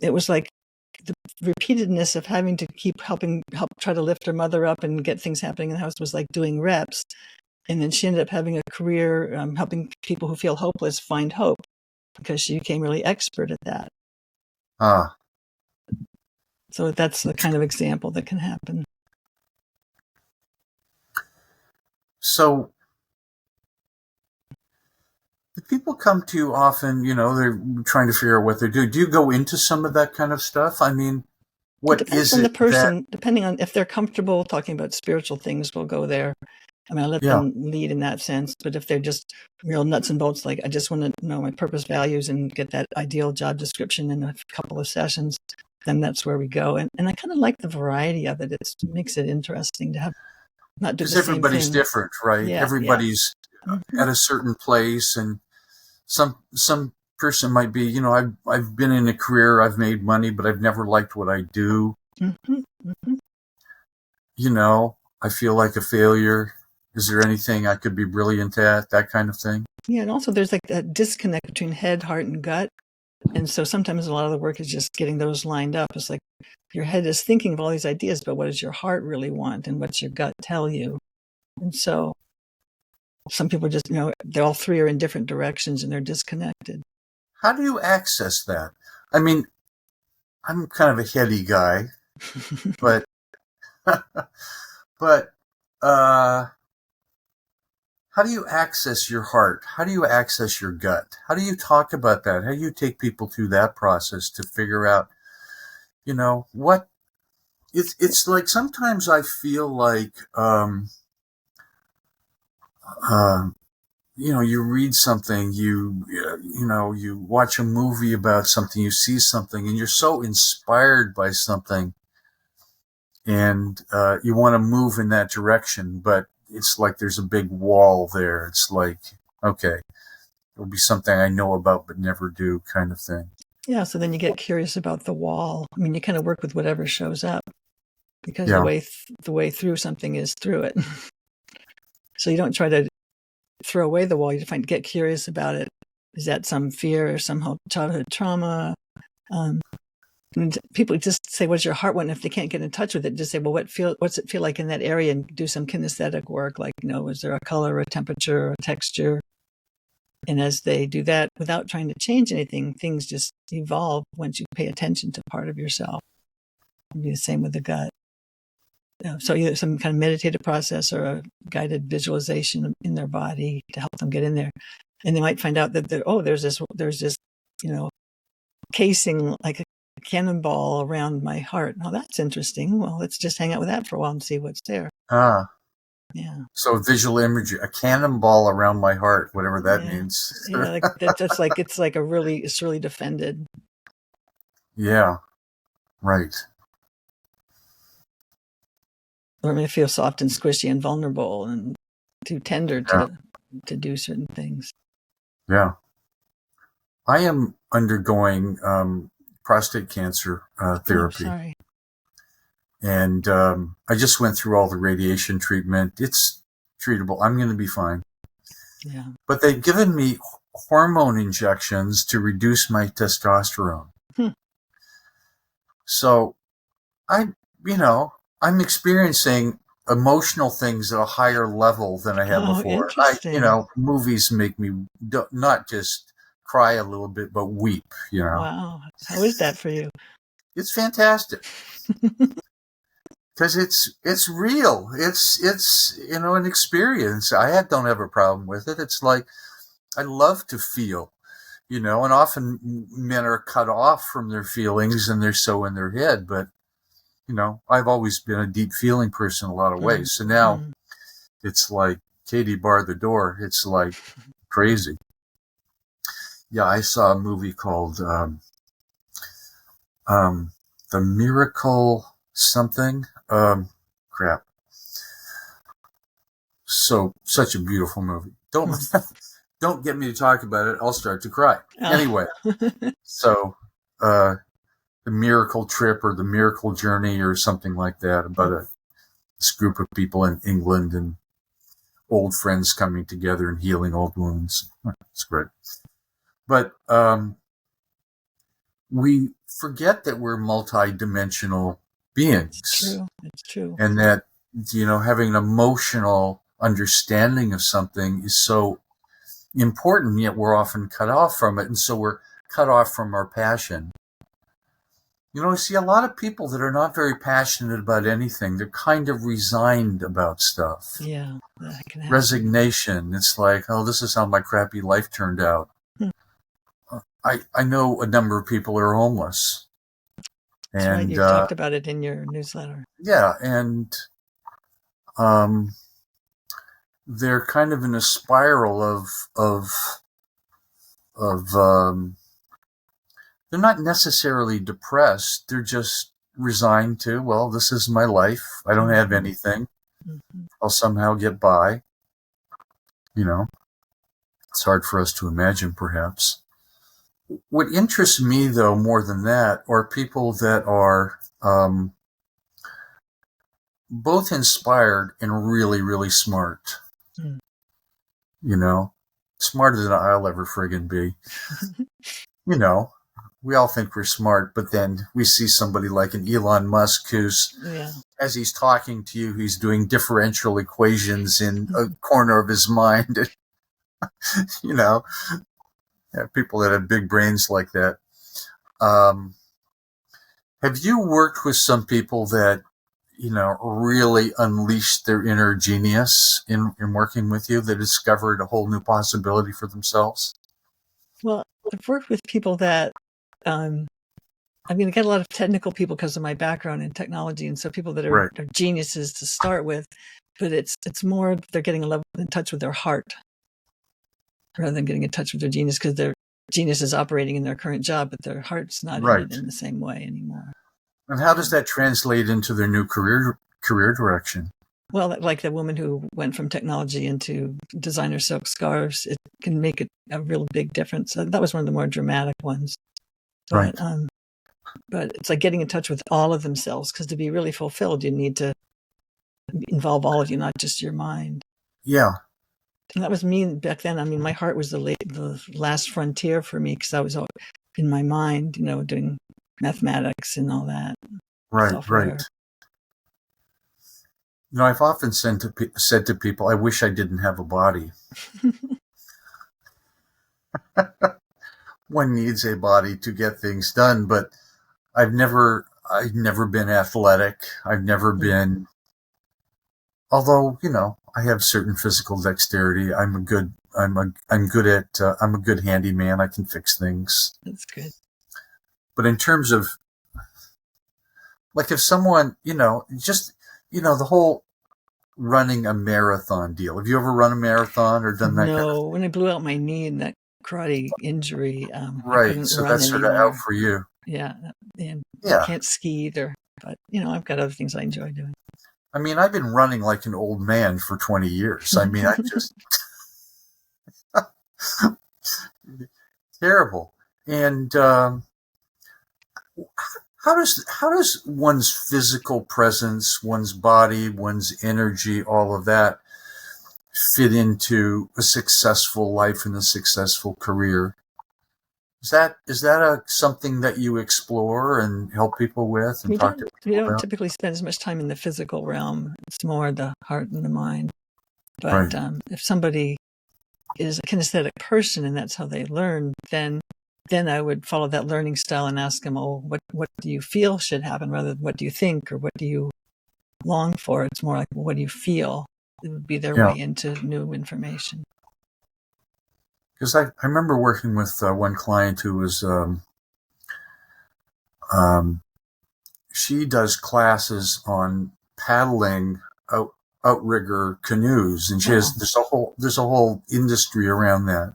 it was like the repeatedness of having to keep help try to lift her mother up and get things happening in the house was like doing reps. And then she ended up having a career helping people who feel hopeless find hope, because she became really expert at that. So that's the kind of example that can happen. So do people come to you often, they're trying to figure out what they're doing? Do you go into some of that kind of stuff? I mean, what is it? It depends on the person, depending on if they're comfortable talking about spiritual things, we'll go there. I mean, I let them lead in that sense. But if they're just real nuts and bolts, like I just want to know my purpose, values, and get that ideal job description in a couple of sessions, then that's where we go. And I kind of like the variety of it. It makes it interesting to have not do the Because same everybody's thing. different, right? Yeah, Everybody's at a certain place, and some person might be, I've been in a career, I've made money, but I've never liked what I do. Mm-hmm. Mm-hmm. I feel like a failure. Is there anything I could be brilliant at? That kind of thing. Yeah, and also there's like that disconnect between head, heart, and gut. And so sometimes a lot of the work is just getting those lined up. It's like your head is thinking of all these ideas, but what does your heart really want, and what's your gut tell you? And so some people just, they all three are in different directions and they're disconnected. How do you access that? I mean, I'm kind of a heady guy, but but how do you access your heart? How do you access your gut? How do you talk about that? How do you take people through that process to figure out, what it's like? Sometimes I feel like, you read something, you watch a movie about something, you see something, and you're so inspired by something, and you want to move in that direction, but it's like there's a big wall there. It's like, okay, it'll be something I know about but never do, kind of thing. Yeah, so then you get curious about the wall. I mean, you kind of work with whatever shows up because Yeah. the way through something is through it. So you don't try to throw away the wall. You get curious about it. Is that some fear or some childhood trauma? And people just say, "What's your heart want?" And if they can't get in touch with it, just say, "Well, what's it feel like in that area?" And do some kinesthetic work, like, is there a color, a temperature, a texture? And as they do that, without trying to change anything, things just evolve once you pay attention to part of yourself. It'll be the same with the gut. So either some kind of meditative process or a guided visualization in their body to help them get in there. And they might find out that there's this, casing like a cannonball around my heart. Oh, that's interesting. Well, let's just hang out with that for a while and see what's there. Ah. Yeah. So visual imagery, a cannonball around my heart, whatever that Yeah. means. Yeah. That's like, it's really defended. Yeah. Right. Or it may feel soft and squishy and vulnerable and too tender to do certain things. Yeah. I am undergoing prostate cancer therapy. Oh, sorry. And I just went through all the radiation treatment. It's treatable. I'm going to be fine. Yeah. But they've given me hormone injections to reduce my testosterone. So I'm experiencing emotional things at a higher level than I have before. Interesting. Movies make me not just cry a little bit, but weep, Wow. How is that for you? It's fantastic. Because it's real. It's an experience. Don't have a problem with it. It's like I love to feel, and often men are cut off from their feelings and they're so in their head. But I've always been a deep feeling person in a lot of ways. So now it's like Katie barred the door. It's like crazy. Yeah, I saw a movie called The Miracle something. Crap. So such a beautiful movie. Don't get me to talk about it. I'll start to cry. Anyway, so the Miracle Trip or the Miracle Journey or something like that, about this group of people in England and old friends coming together and healing old wounds. It's great. But we forget that we're multi-dimensional beings. It's true. And that, having an emotional understanding of something is so important, yet we're often cut off from it. And so we're cut off from our passion. I see a lot of people that are not very passionate about anything. They're kind of resigned about stuff. Yeah, that can happen. Resignation. It's like, oh, this is how my crappy life turned out. I know a number of people who are homeless. That's right. You talked about it in your newsletter. Yeah, and they're kind of in a spiral of they're not necessarily depressed. They're just resigned to, well, this is my life. I don't have anything. Mm-hmm. I'll somehow get by. You know, it's hard for us to imagine, perhaps. What interests me, though, more than that, are people that are both inspired and really, really smart. Mm. You know, smarter than I'll ever friggin' be. You know, we all think we're smart, but then we see somebody like an Elon Musk who's, as he's talking to you, he's doing differential equations in a corner of his mind. You know, people that have big brains like that. Have you worked with some people that, you know, really unleashed their inner genius in working with you, that discovered a whole new possibility for themselves? Well, I've worked with people that, I mean, I get a lot of technical people because of my background in technology, and so people that are geniuses to start with, but it's more they're getting in touch with their heart rather than getting in touch with their genius, because their genius is operating in their current job, but their heart's not in it in the same way anymore. And how does that translate into their new career direction? Well, like the woman who went from technology into designer silk scarves, it can make a real big difference. That was one of the more dramatic ones. But, but it's like getting in touch with all of themselves, because to be really fulfilled, you need to involve all of you, not just your mind. Yeah. And that was me back then. I mean, my heart was the last frontier for me, because I was in my mind, you know, doing mathematics and all that. Software. You know, I've often said to people, I wish I didn't have a body. One needs a body to get things done, but I've never been athletic. I've never been, although, you know, I have certain physical dexterity. I'm a good handyman. I can fix things. That's good. But in terms of, like, if someone, you know, just, you know, the whole running a marathon deal. Have you ever run a marathon or done that? No, when I blew out my knee in that karate injury, I couldn't so run that's anymore. sort of out for you. Yeah, and I can't ski either. But, you know, I've got other things I enjoy doing. I mean, I've been running like an old man for 20 years. I mean, I just terrible. And how does one's physical presence, one's body, one's energy, all of that fit into a successful life and a successful career? Is that something that you explore and help people with and talk to people about? We don't typically spend as much time in the physical realm. It's more the heart and the mind. But if somebody is a kinesthetic person and that's how they learn, then I would follow that learning style and ask them, oh, what do you feel should happen, rather than what do you think or what do you long for? It's more like, well, what do you feel? It would be their way into new information. Because I remember working with one client who was, she does classes on paddling outrigger canoes, and she has there's a whole industry around that.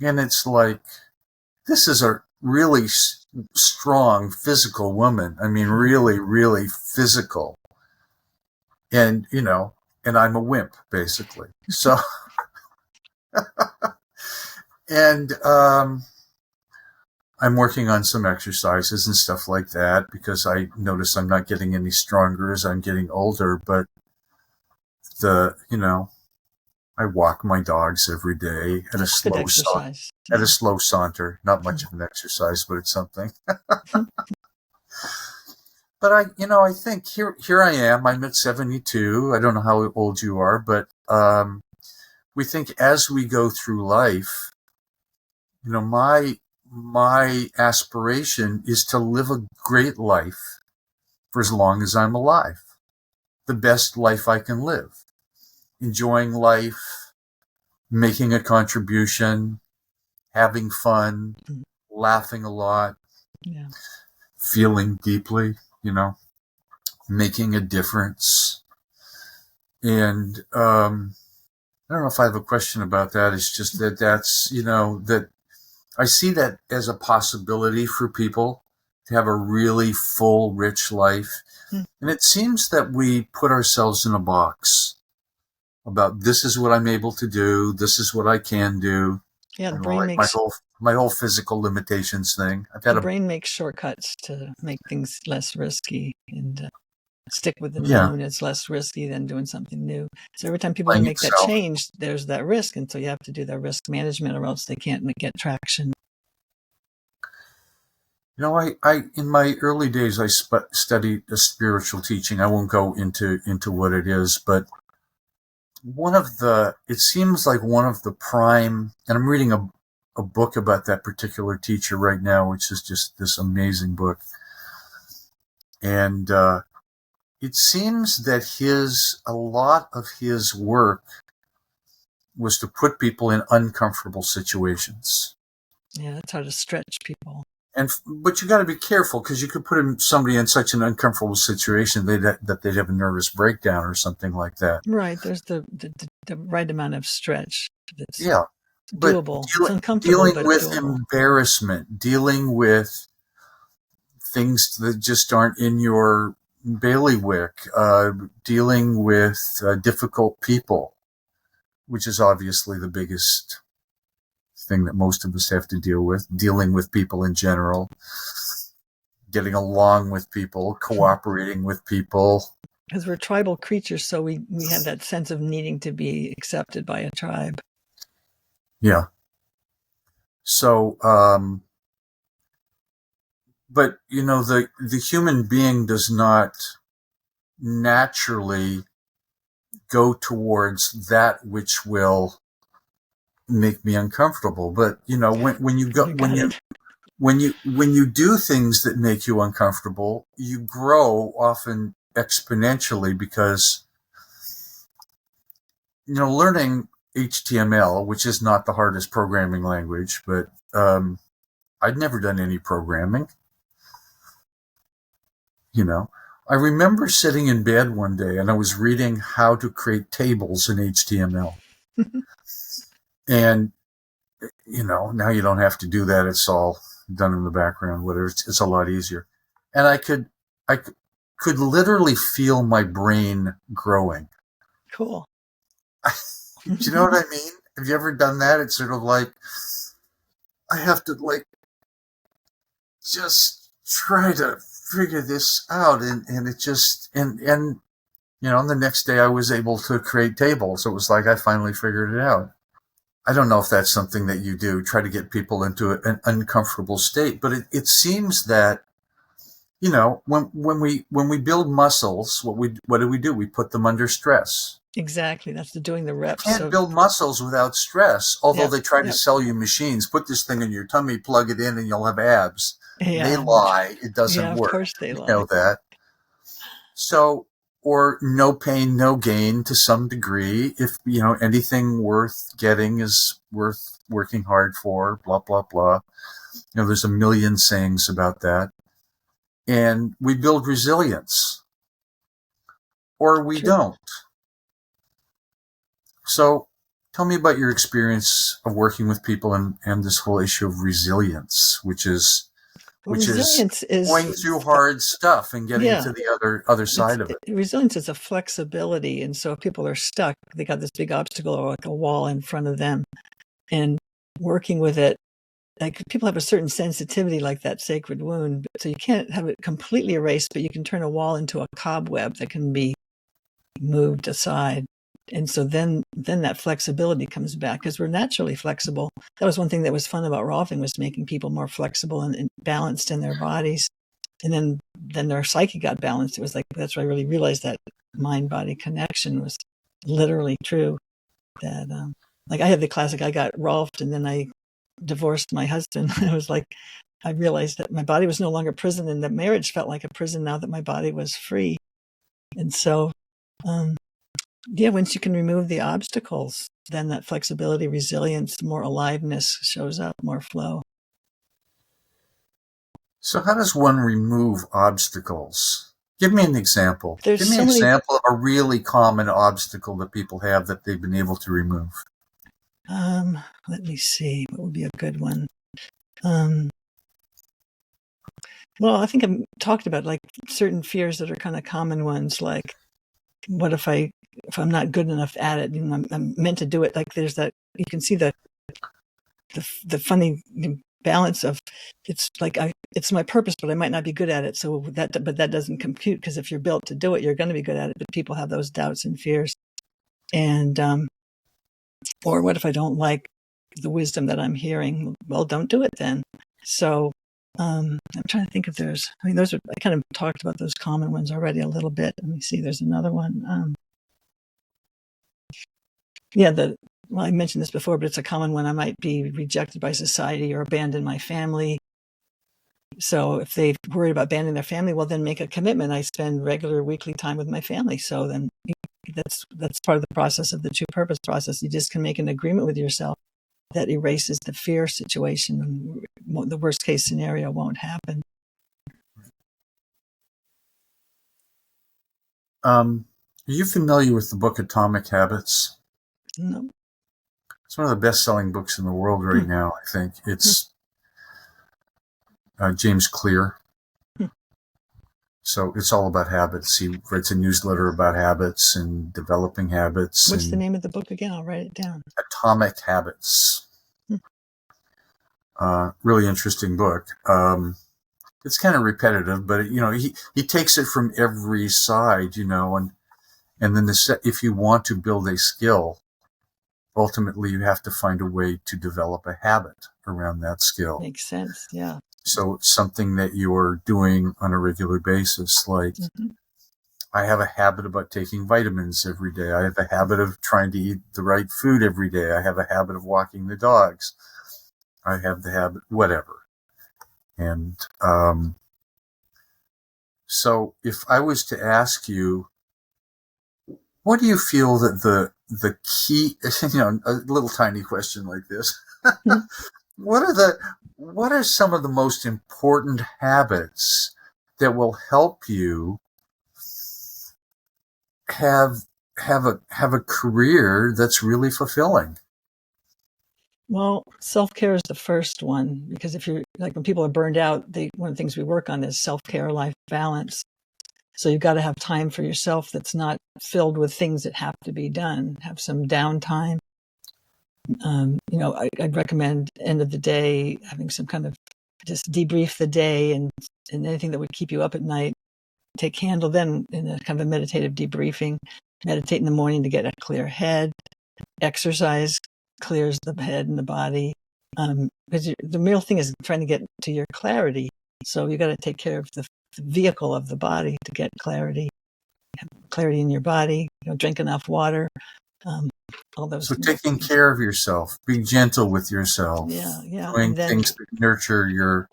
And it's like, this is a really strong physical woman. I mean, really, really physical. And, you know, and I'm a wimp, basically. So, and I'm working on some exercises and stuff like that, because I notice I'm not getting any stronger as I'm getting older. But you know, I walk my dogs every day at a slow saunter. Not much of an exercise, but it's something. But I think here I am. I'm at 72. I don't know how old you are, but we think as we go through life, you know, my aspiration is to live a great life for as long as I'm alive. The best life I can live. Enjoying life, making a contribution, having fun, laughing a lot, feeling deeply, you know, making a difference. And I don't know if I have a question about that. It's just that's, you know, that I see that as a possibility for people to have a really full, rich life. Hmm. And it seems that we put ourselves in a box about this is what I'm able to do, this is what I can do. Yeah, And like my whole physical limitations thing. the brain makes shortcuts to make things less risky, and stick with the yeah, known is less risky than doing something new. So every time people want playing to make that itself. change, there's that risk, and so you have to do that risk management, or else they can't get traction. You know, I in my early days I studied a spiritual teaching. I won't go into what it is, but it seems like one of the prime, and I'm reading a book about that particular teacher right now, which is just this amazing book. And it seems that a lot of his work was to put people in uncomfortable situations. Yeah, that's how to stretch people. But you got to be careful, because you could put somebody in such an uncomfortable situation that they'd have a nervous breakdown or something like that. Right. There's the right amount of stretch that's but doable. It's uncomfortable, dealing but with doable. embarrassment, dealing with things that just aren't in your bailiwick, dealing with difficult people, which is obviously the biggest thing that most of us have to deal with, dealing with people in general, getting along with people, cooperating with people. Because we're tribal creatures, so we have that sense of needing to be accepted by a tribe. Yeah. So, but the human being does not naturally go towards that which will make me uncomfortable. But when you do things that make you uncomfortable, you grow often exponentially, because learning HTML, which is not the hardest programming language, but I'd never done any programming. I remember sitting in bed one day and I was reading how to create tables in HTML. And now you don't have to do that. It's all done in the background, whatever. It's a lot easier. And I could literally feel my brain growing. Cool. Do you know what I mean? Have you ever done that? It's sort of like, I have to just try to figure this out. And it just, and the next day I was able to create tables. It was like, I finally figured it out. I don't know if that's something that you do, try to get people into an uncomfortable state, but it seems that, when we build muscles, what do? We put them under stress. Exactly. That's doing the reps. You can't build muscles without stress, although they try to Yep. sell you machines. Put this thing in your tummy, plug it in, and you'll have abs. Yeah. They lie. It doesn't work. Of course they lie. You know that. So, or no pain, no gain to some degree. If, anything worth getting is worth working hard for, blah, blah, blah. There's a million sayings about that. And we build resilience. Or we don't. So tell me about your experience of working with people and this whole issue of resilience, which is going through hard stuff and getting to the other side of it. Resilience is a flexibility. And so if people are stuck, they got this big obstacle or like a wall in front of them, and working with it, like people have a certain sensitivity, like that sacred wound. So you can't have it completely erased, but you can turn a wall into a cobweb that can be moved aside. And so then that flexibility comes back, because we're naturally flexible. That was one thing that was fun about Rolfing, was making people more flexible and balanced in their bodies. And then their psyche got balanced. It was like, that's where I really realized that mind-body connection was literally true. That like I had the classic, I got Rolfed and then I divorced my husband. It was like, I realized that my body was no longer a prison, and that marriage felt like a prison now that my body was free. And so, once you can remove the obstacles, then that flexibility, resilience, more aliveness shows up, more flow. So how does one remove obstacles? Give me an example. Give me an example of a really common obstacle that people have that they've been able to remove. Let me see. What would be a good one? Well, I think I've talked about like certain fears that are kind of common ones, like what if I'm not good enough at it? I'm meant to do it. Like there's that, you can see the funny balance of, it's like it's my purpose, but I might not be good at it. So but that doesn't compute, because if you're built to do it, you're going to be good at it. But people have those doubts and fears, and or what if I don't like the wisdom that I'm hearing? Well, don't do it then. So I'm trying to think if those are, I kind of talked about those common ones already a little bit. Let me see, there's another one. Well, I mentioned this before, but it's a common one. I might be rejected by society or abandon my family. So if they've worried about abandoning their family, well, then make a commitment. I spend regular weekly time with my family. So then that's part of the process of the true purpose process. You just can make an agreement with yourself that erases the fear situation, and the worst case scenario won't happen. Are you familiar with the book Atomic Habits? No. It's one of the best-selling books in the world right now, I think. It's James Clear. So it's all about habits. He writes a newsletter about habits and developing habits. What's the name of the book again? I'll write it down. Atomic Habits. Really interesting book. It's kind of repetitive, but he takes it from every side, and then if you want to build a skill, ultimately you have to find a way to develop a habit around that skill. Makes sense. Yeah. So it's something that you're doing on a regular basis. Like I have a habit about taking vitamins every day. I have a habit of trying to eat the right food every day. I have a habit of walking the dogs. I have the habit, whatever. And so if I was to ask you, what do you feel that the key, a little tiny question like this, what are some of the most important habits that will help you have a career that's really fulfilling? Well, self-care is the first one, because if you're like, when people are burned out, one of the things we work on is self-care, life balance. So you've got to have time for yourself that's not filled with things that have to be done. Have some downtime. I'd recommend end of the day having some kind of just debrief the day, and anything that would keep you up at night, handle then in a kind of a meditative debriefing. Meditate in the morning to get a clear head. Exercise clears the head and the body. Because the real thing is trying to get to your clarity. So you got to take care of the vehicle of the body to get clarity. Have clarity in your body. Drink enough water. All those. So taking care of yourself, be gentle with yourself. Yeah. Doing things that nurture your.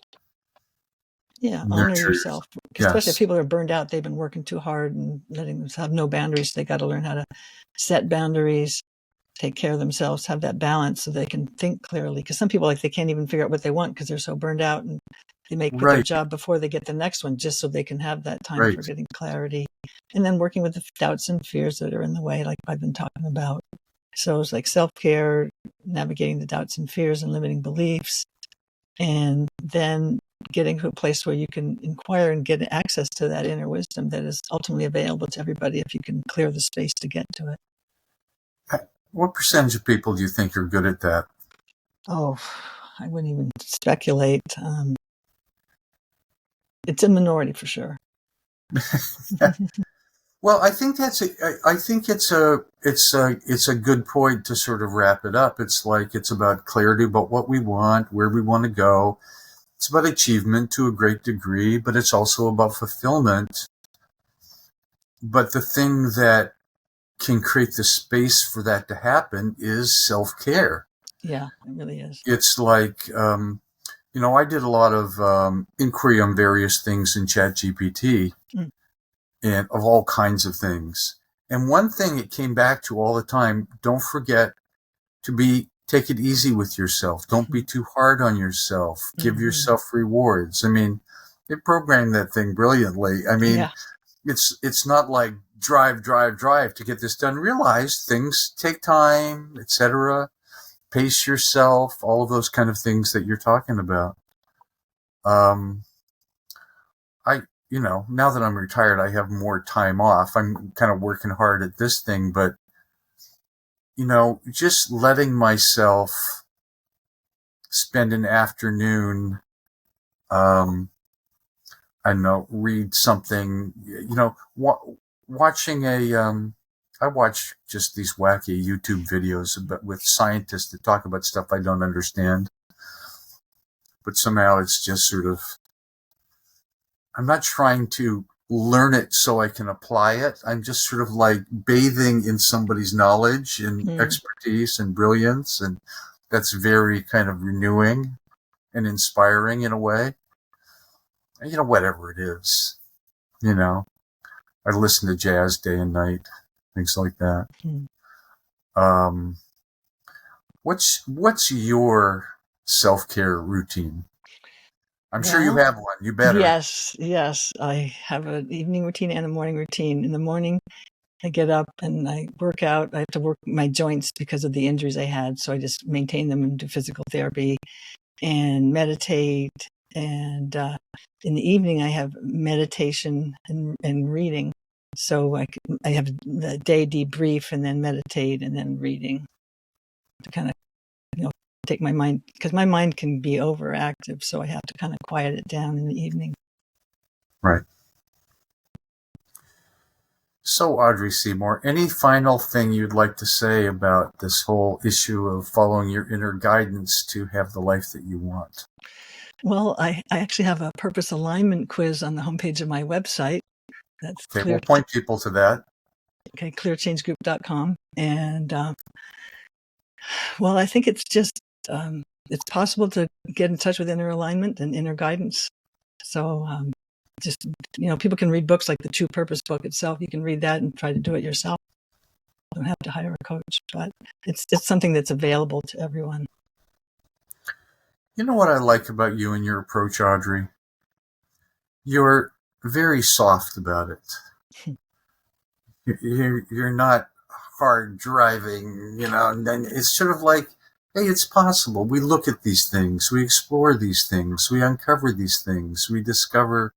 Honor yourself. Especially if people are burned out, they've been working too hard and letting them have no boundaries. They got to learn how to set boundaries, take care of themselves, have that balance so they can think clearly. Because some people, they can't even figure out what they want because they're so burned out, and they may quit their job before they get the next one just so they can have that time for getting clarity. And then working with the doubts and fears that are in the way, like I've been talking about. So it's like self-care, navigating the doubts and fears and limiting beliefs, and then getting to a place where you can inquire and get access to that inner wisdom that is ultimately available to everybody if you can clear the space to get to it. What percentage of people do you think are good at that? Oh, I wouldn't even speculate. It's a minority for sure. Well, I think it's a good point to sort of wrap it up. It's about clarity about what we want, where we want to go. It's about achievement to a great degree, but it's also about fulfillment. But the thing that can create the space for that to happen is self-care. Yeah, it really is. It's like, I did a lot of inquiry on various things in ChatGPT, and of all kinds of things. And one thing it came back to all the time: don't forget to take it easy with yourself. Don't be too hard on yourself. Give yourself rewards. I mean, they programmed that thing brilliantly. I mean, it's not like drive to get this done. Realize things take time, etc. pace yourself, all of those kind of things that you're talking about. Now that I'm retired, I have more time off. I'm kind of working hard at this thing, but, just letting myself spend an afternoon, I don't know, read something, watching I watch just these wacky YouTube videos with scientists that talk about stuff I don't understand. But somehow it's just sort of, I'm not trying to learn it so I can apply it. I'm just sort of like bathing in somebody's knowledge and expertise and brilliance. And that's very kind of renewing and inspiring in a way. Whatever it is, I listen to jazz day and night, things like that. What's your self-care routine? I'm sure you have one. You better. Yes. I have an evening routine and a morning routine. In the morning, I get up and I work out. I have to work my joints because of the injuries I had, so I just maintain them and do physical therapy and meditate. And in the evening, I have meditation and reading. So I have the day debrief and then meditate and then reading to kind of take my mind, because my mind can be overactive, so I have to kind of quiet it down in the evening. Right. So, Audrey Seymour, any final thing you'd like to say about this whole issue of following your inner guidance to have the life that you want? Well, I actually have a purpose alignment quiz on the homepage of my website. That's okay. We'll point people to that. Okay, clearchangegroup.com. And well, I think it's just it's possible to get in touch with inner alignment and inner guidance. So just, people can read books like the True Purpose book itself. You can read that and try to do it yourself. You don't have to hire a coach, but it's something that's available to everyone. You know what I like about you and your approach, Audrey? You're very soft about it. You're not hard driving, and then it's sort of like, hey, it's possible. We look at these things, we explore these things, we uncover these things, we discover.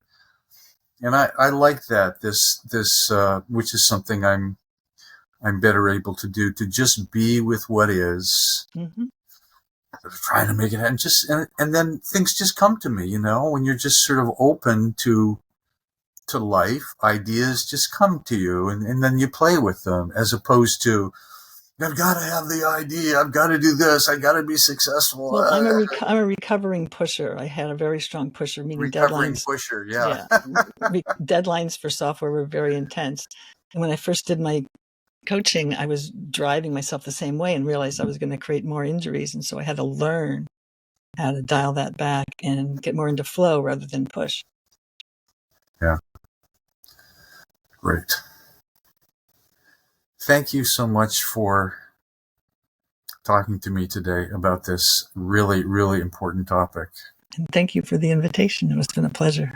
And I like that, this which is something I'm better able to do, to just be with what is. Trying to make it happen, and then things just come to me, when you're just sort of open to life, ideas just come to you, and then you play with them, as opposed to, I've got to have the idea, I've got to do this, I've got to be successful. Well, I'm a recovering pusher. I had a very strong pusher, meaning recovering deadlines. Pusher, yeah. Deadlines for software were very intense. And when I first did my coaching, I was driving myself the same way and realized I was going to create more injuries. And so I had to learn how to dial that back and get more into flow rather than push. Yeah. Great. Thank you so much for talking to me today about this really, really important topic. And thank you for the invitation. It's been a pleasure.